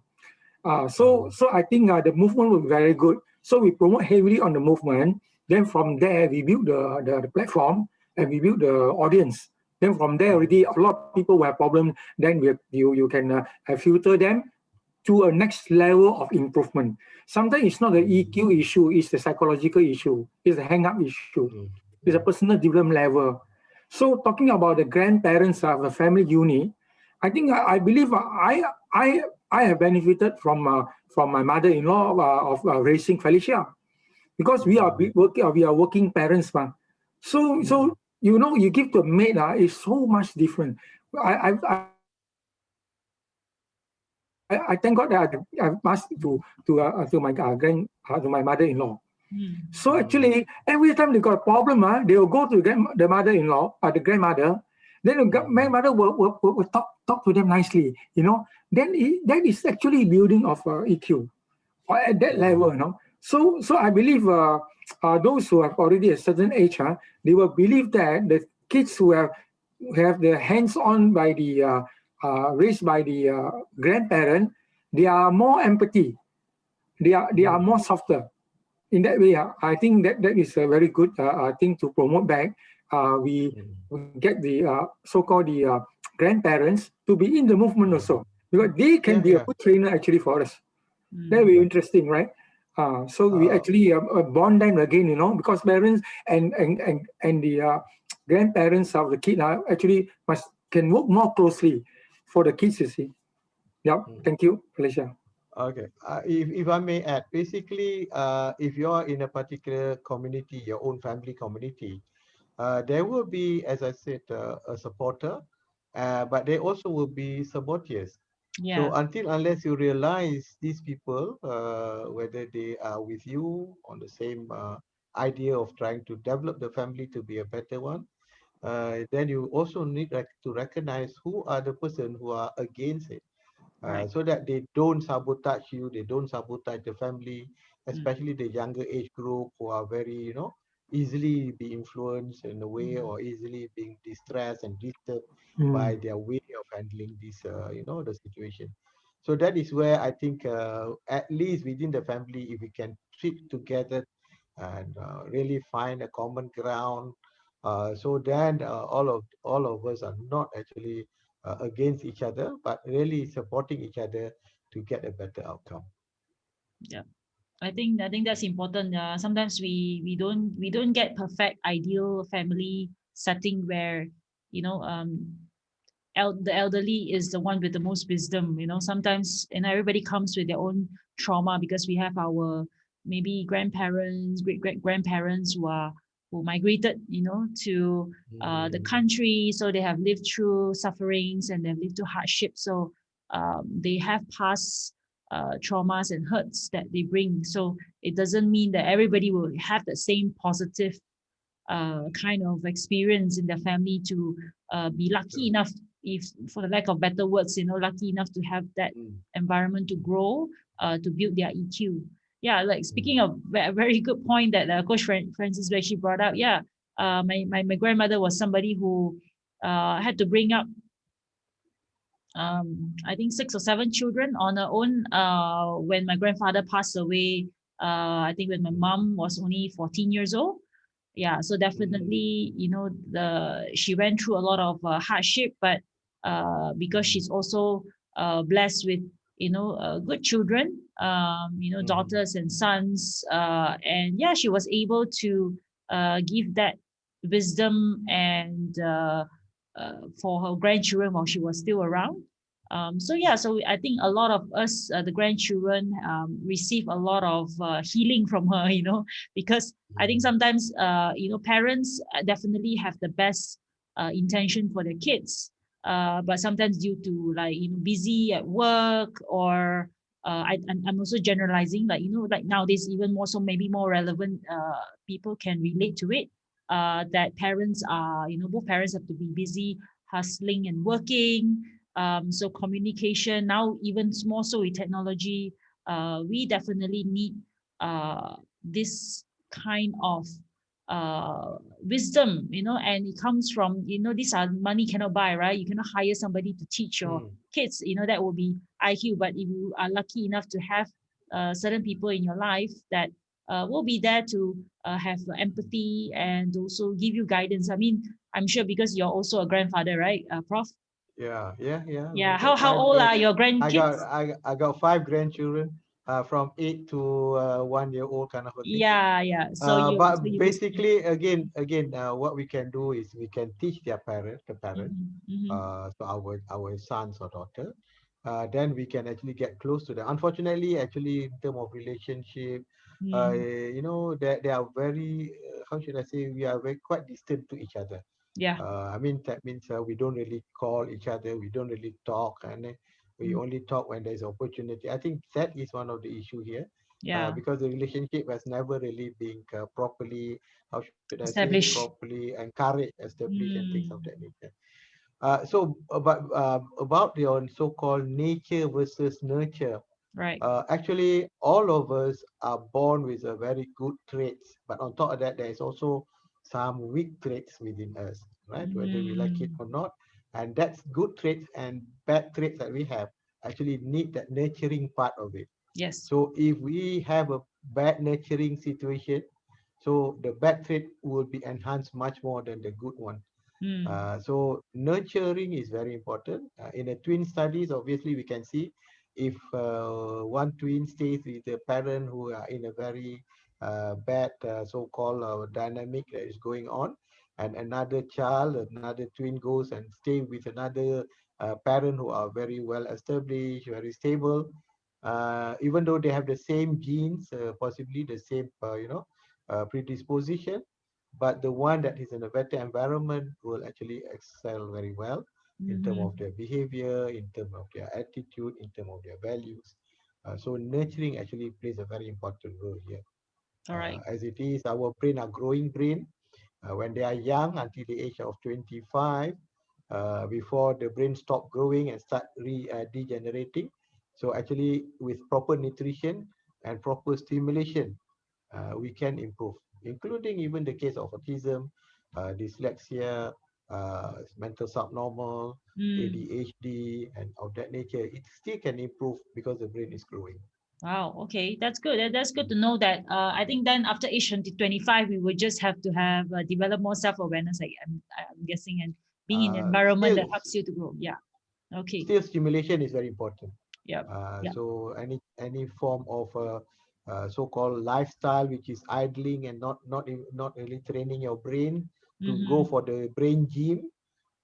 So Mm-hmm. I think the movement will be very good. So we promote heavily on the movement, Then from there, we build the platform and we build the audience. Then from there already, a lot of people who have problems, then you can filter them to a next level of improvement. Sometimes it's not the EQ issue, it's the psychological issue, it's the hang-up issue, it's a personal development level. So talking about the grandparents of a family unit, I think I believe I have benefited from my mother-in-law of raising Felicia, because we are working parents, so you give to a maid is so much different. I thank God that I've asked to my mother-in-law. So actually, every time they got a problem, they will go to the mother-in-law, the grandmother. Then the grandmother will talk to them nicely, Then that is actually building of EQ, or at that level, So I believe those who have already a certain age, they will believe that the kids who have their hands on by the raised by the grandparent, they are more empathy. They are more softer. In that way, I think that is a very good thing to promote back. We get the so-called the grandparents to be in the movement also, because they can be a good trainer actually for us. That will be interesting, right? So we actually bond them again, because parents and the grandparents of the kid actually can work more closely for the kids, you see. Yeah, thank you, Felicia. Okay, if I may add, basically, if you're in a particular community, your own family community, there will be, as I said, a supporter, but there also will be saboteurs. So unless you realize these people, whether they are with you on the same idea of trying to develop the family to be a better one, then you also need to recognize who are the person who are against it. So that they don't sabotage you, they don't sabotage the family, especially the younger age group who are very, easily be influenced in a way, or easily being distressed and disturbed by their way of handling this, the situation. So that is where I think, at least within the family, if we can sit together and really find a common ground, so then all of us are not actually against each other, but really supporting each other to get a better outcome. Yeah, I think that's important. Sometimes we don't get perfect ideal family setting where the elderly is the one with the most wisdom. Sometimes, and everybody comes with their own trauma, because we have our maybe grandparents, great grandparents who migrated, to the country, so they have lived through sufferings and they've lived through hardship. So they have past traumas and hurts that they bring. So it doesn't mean that everybody will have the same positive kind of experience in their family to be lucky enough, if for the lack of better words, lucky enough to have that environment to grow, to build their EQ. Yeah, like speaking of a very good point that Coach Francis actually brought up. Yeah, my grandmother was somebody who had to bring up I think 6 or 7 children on her own when my grandfather passed away. I think when my mom was only 14 years old. Yeah, so definitely, she went through a lot of hardship, but because she's also blessed with good children, daughters and sons, and yeah, she was able to give that wisdom and for her grandchildren while she was still around. So I think a lot of us, the grandchildren, receive a lot of healing from her, because I think sometimes, parents definitely have the best intention for their kids, but sometimes due to busy at work, or I'm also generalizing, like nowadays even more so, maybe more relevant people can relate to it. That parents are, both parents have to be busy hustling and working. So communication now, even more so with technology, we definitely need this kind of wisdom, and it comes from, these are money cannot buy, right? You cannot hire somebody to teach your kids, that will be IQ. But if you are lucky enough to have certain people in your life that will be there to have empathy and also give you guidance. I mean, I'm sure because you're also a grandfather, right, Prof? Yeah. Yeah. We How got how five old grand. are your I got grandkids? I got five grandchildren, from 8 to 1 year old kind of a thing. Yeah. So But you will. basically, again, what we can do is we can teach the parent, Mm-hmm. so our sons or daughter, then we can actually get close to them. Unfortunately, actually, in terms of relationship, Mm, they are very, how should I say, we are very quite distant to each other. yeah. I mean, that means we don't really call each other, we don't really talk, and we Mm, only talk when there's opportunity. I think that is one of the issue here, yeah. because the relationship has never really been properly, how should I say, Establish. properly encouraged, established, and things of that Mm, nature. About your so-called nature versus nurture, right. actually, all of us are born with a very good traits, but on top of that, there is also some weak traits within us, right? Whether we like it Mm, or not, and that's good traits and bad traits that we have actually need that nurturing part of it. yes. So if we have a bad nurturing situation, so the bad trait will be enhanced much more than the good one. Mm, So nurturing is very important. In the twin studies, obviously we can see if one twin stays with a parent who are in a very bad so-called dynamic that is going on, and another child, another twin goes and stay with another parent who are very well established, very stable, even though they have the same genes, possibly the same, predisposition, but the one that is in a better environment will actually excel very well in terms of mm-hmm. their behavior, in terms of their attitude, in terms of their values. So nurturing actually plays a very important role here. All right. As it is, our brain are growing brain. When they are young, until the age of 25, before the brain stop growing and start degenerating. So actually, with proper nutrition and proper stimulation, we can improve, including even the case of autism, dyslexia, mental subnormal, Mm. ADHD, and of that nature. It still can improve because the brain is growing. Wow. Okay, that's good. That's good to know that. I think then after age 25, we would just have to have develop more self awareness. I'm guessing, and being in an Uh, environment still, that helps you to grow. Yeah. Okay. still stimulation is very important. Yeah. Yeah. So any form of so-called lifestyle which is idling and not really training your brain to go Mm-hmm. for the brain gym,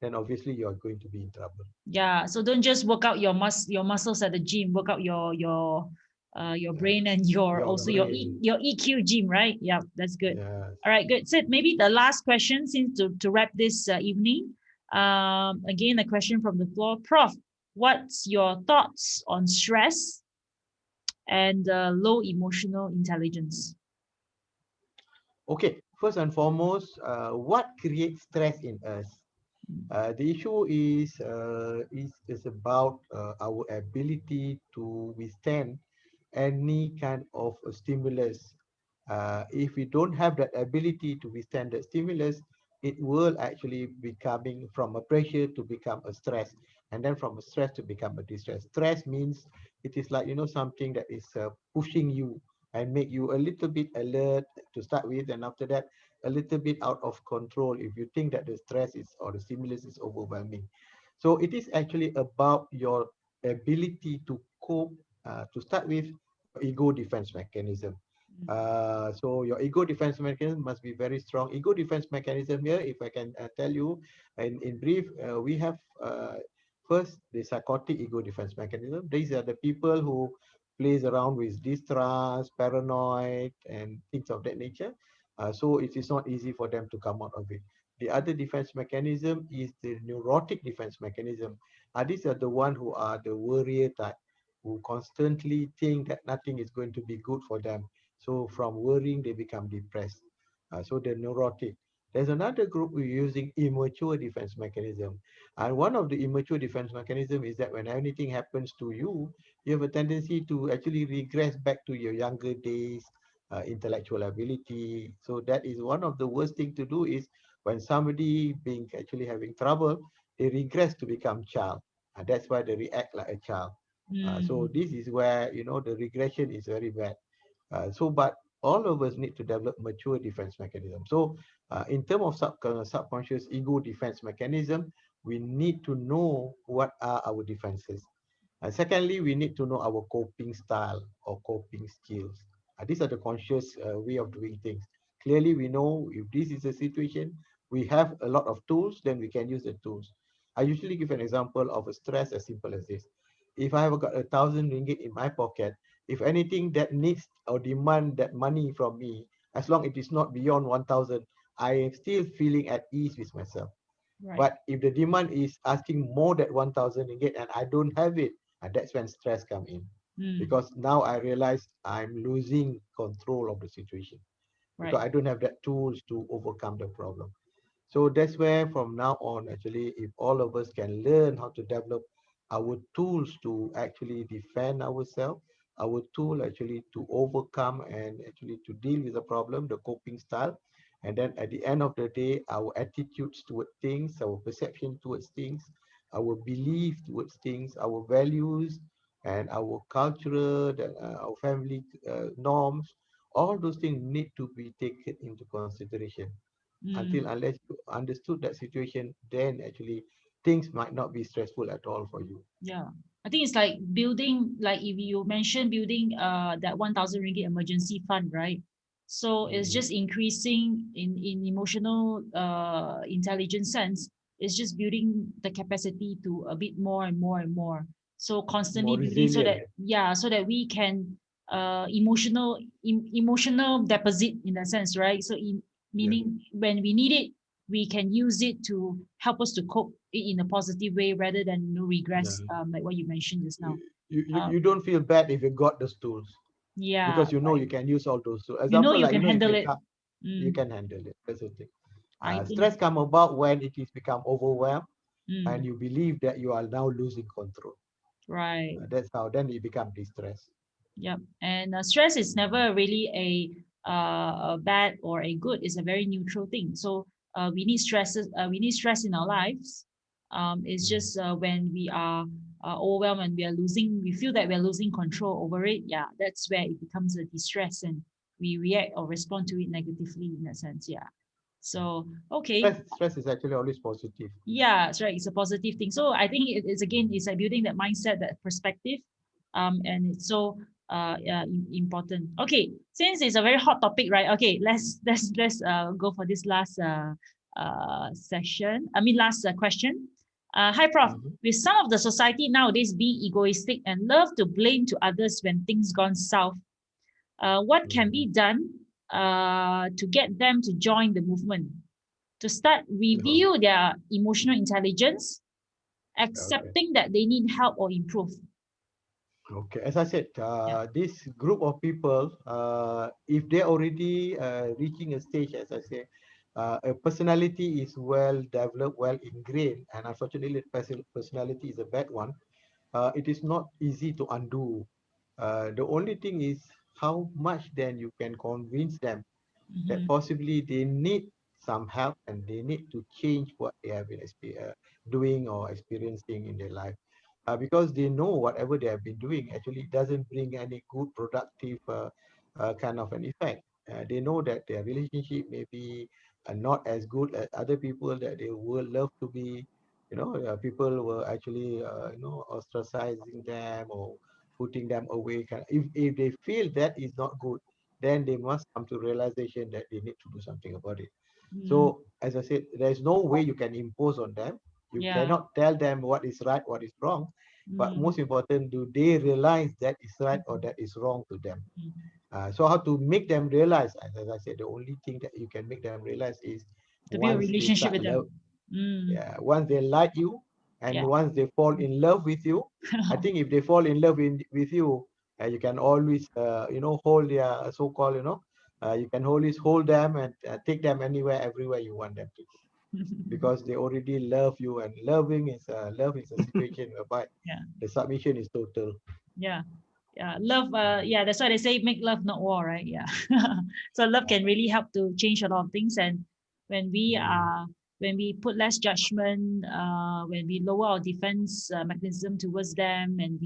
then obviously you are going to be in trouble. Yeah. So don't just work out your muscles at the gym. Work out your brain Yes, and your your also brain. your EQ gym, right? Yeah. That's good. Yes. All right. Good. Sid, maybe the last question, since to wrap this evening. Again, a question from the floor, Prof. What's your thoughts on stress and low emotional intelligence? Okay. First and foremost, what creates stress in us? The issue is about our ability to withstand any kind of a stimulus. If we don't have that ability to withstand that stimulus, it will actually becoming from a pressure to become a stress, and then from a stress to become a distress. Stress means it is like something that is pushing you and make you a little bit alert to start with, and after that a little bit out of control if you think that the stress is or the stimulus is overwhelming. So it is actually about your ability to cope, to start with your ego defense mechanism. So your ego defense mechanism must be very strong. Ego defense mechanism here, if I can tell you in brief, we have first the psychotic ego defense mechanism. These are the people who plays around with distrust, paranoid, and things of that nature. So it is not easy for them to come out of it. The other defense mechanism is the neurotic defense mechanism. These are the one who are the worrier type, who constantly think that nothing is going to be good for them. So from worrying, they become depressed. So the neurotic. There's another group who using immature defense mechanism. And one of the immature defense mechanism is that when anything happens to you, you have a tendency to actually regress back to your younger days, intellectual ability. So that is one of the worst thing to do is when somebody being actually having trouble, they regress to become child. And that's why they react like a child. So Mm, this is where, the regression is very bad. But all of us need to develop mature defense mechanism. So in terms of subconscious ego defense mechanism, we need to know what are our defenses. Secondly, we need to know our coping style or coping skills. These are the conscious way of doing things. Clearly, we know if this is a situation, we have a lot of tools, then we can use the tools. I usually give an example of a stress as simple as this. If I have got 1,000 ringgit in my pocket, if anything that needs or demand that money from me, as long it is not beyond 1,000, I am still feeling at ease with myself. Right. But if the demand is asking more than 1,000 ringgit and I don't have it, and that's when stress come in. Because now I realize I'm losing control of the situation Right. because I don't have that tools to overcome the problem. So that's where from now on, actually, if all of us can learn how to develop our tools to actually defend ourselves, our tool actually to overcome and actually to deal with the problem, the coping style. And then at the end of the day, our attitudes towards things, our perception towards things, our belief towards things, our values, and our cultural, our family norms, all those things need to be taken into consideration until unless you understood that situation, then actually things might not be stressful at all for you. Yeah. I think it's like building, like if you mentioned building that 1,000 ringgit emergency fund, right? So it's Mhm. just increasing in emotional intelligence sense. It's just building the capacity to a bit more and more and more. So constantly More building so resilient. that, yeah, so that we can emotional deposit in that sense, right? So Yeah, meaning when we need it, we can use it to help us to cope in a positive way rather than yeah. regress, like what you mentioned just now. Uh, You don't feel bad if you got those tools yeah, because you know right. you can use all those tools. You know Example, you like can if handle you it. come, you Mm, can handle it. That's the thing. I think. Stress come about when it is become overwhelmed and Mm, you believe that you are now losing control. right. That's how then it become distress. Yep. And stress is never really a bad or a good. It's a very neutral thing. So we need stresses. We need stress in our lives. It's Mm. just when we are overwhelmed and we are losing, we feel that we are losing control over it. Yeah, that's where it becomes a distress and we react or respond to it negatively in that sense. Yeah. So okay. Stress is actually always positive. Yeah, that's right. It's a positive thing. So I think it's again, it's like building that mindset, that perspective, and it's so important. Okay, since it's a very hot topic, right? Okay, let's go for this last session. I mean, last question. Hi, Prof. Mhm. With some of the society nowadays being egoistic and love to blame to others when things gone south, what can be Mhm. done to get them to join the movement? To start Oh, review their emotional intelligence, okay. accepting that they need help or improve. Okay, as I said, Yeah. this group of people, if they're already reaching a stage, as I say, a personality is well developed, well ingrained, and unfortunately, personality is a bad one. It is not easy to undo. The only thing is how much then you can convince them that Mm-hmm. possibly they need some help and they need to change what they have been doing or experiencing in their life. Because they know whatever they have been doing actually doesn't bring any good, productive kind of an effect. They know that their relationship may be not as good as other people that they would love to be. People were actually, ostracizing them or putting them away. If they feel that is not good, then they must come to realization that they need to do something about it. Mm, So, as I said, there's no way you can impose on them. You yeah. cannot tell them what is right, what is wrong. But Mm, most important, do they realize that is right or that is wrong to them? mm. So how to make them realize? As I said, the only thing that you can make them realize is To build a once they relationship start with love, them. Mm, yeah, once they like you and yeah. once they fall in love with you. I think if they fall in love with you, you can always hold their so-called, you can always hold them and take them anywhere everywhere you want them to go because they already love you, and love is a situation whereby Yeah. the submission is total. Yeah. Yeah. Love. Yeah. That's why they say make love, not war, right? Yeah. So love can really help to change a lot of things. And when we Mm. are, when we put less judgment, when we lower our defense mechanism towards them, and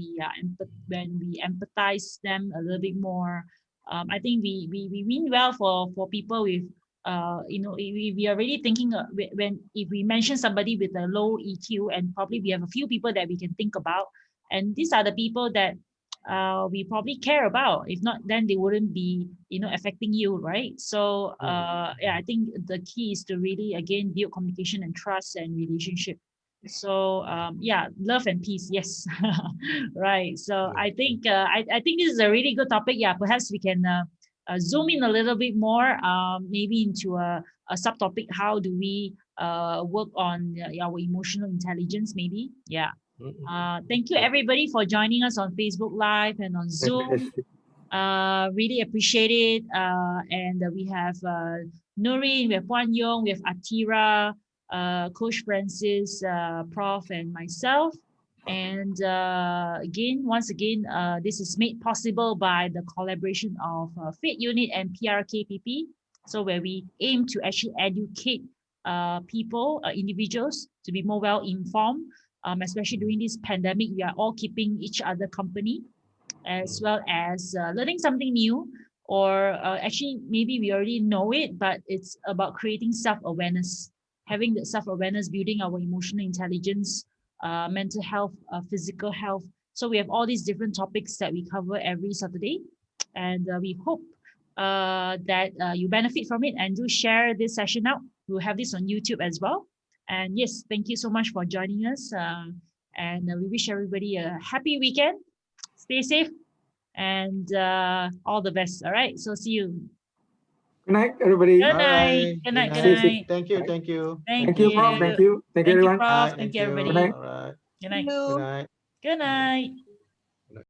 when we empathize them a little bit more, I think we mean well for people with we are really thinking when if we mention somebody with a low EQ, and probably we have a few people that we can think about, and these are the people that we probably care about. If not, then they wouldn't be affecting you, right? So yeah, I think the key is to really again build communication and trust and relationship. So yeah, love and peace, yes. Right. So I think I think this is a really good topic. Yeah, perhaps we can zoom in a little bit more, maybe into a subtopic. How do we work on our emotional intelligence? Maybe. Yeah. Thank you everybody for joining us on Facebook Live and on Zoom. Fantastic. Really appreciate it. And we have Nurin, we have Wan Yong, we have Atira, Coach Francis, Prof, and myself. And once again, this is made possible by the collaboration of Fit Unit and PRKPP. So where we aim to actually educate people, individuals, to be more well informed. Especially during this pandemic, we are all keeping each other company, as well as learning something new, or actually maybe we already know it, but it's about creating self-awareness, having the self-awareness, building our emotional intelligence, mental health, physical health. So we have all these different topics that we cover every Saturday, and we hope that you benefit from it, and do share this session out. We'll have this on YouTube as well. And yes, thank you so much for joining us, and we wish everybody a happy weekend. Stay safe, and all the best. All right. So see you. Good night, everybody. Good night. Bye. Good night. Good Stay safe. night. Thank you. Thank you. Thank you, Prof. Thank you. Thank you, Thank you, everyone. Prof. Bye. Thank Thank you, you. Good everybody. night. All right. Good night. Good night. Good night.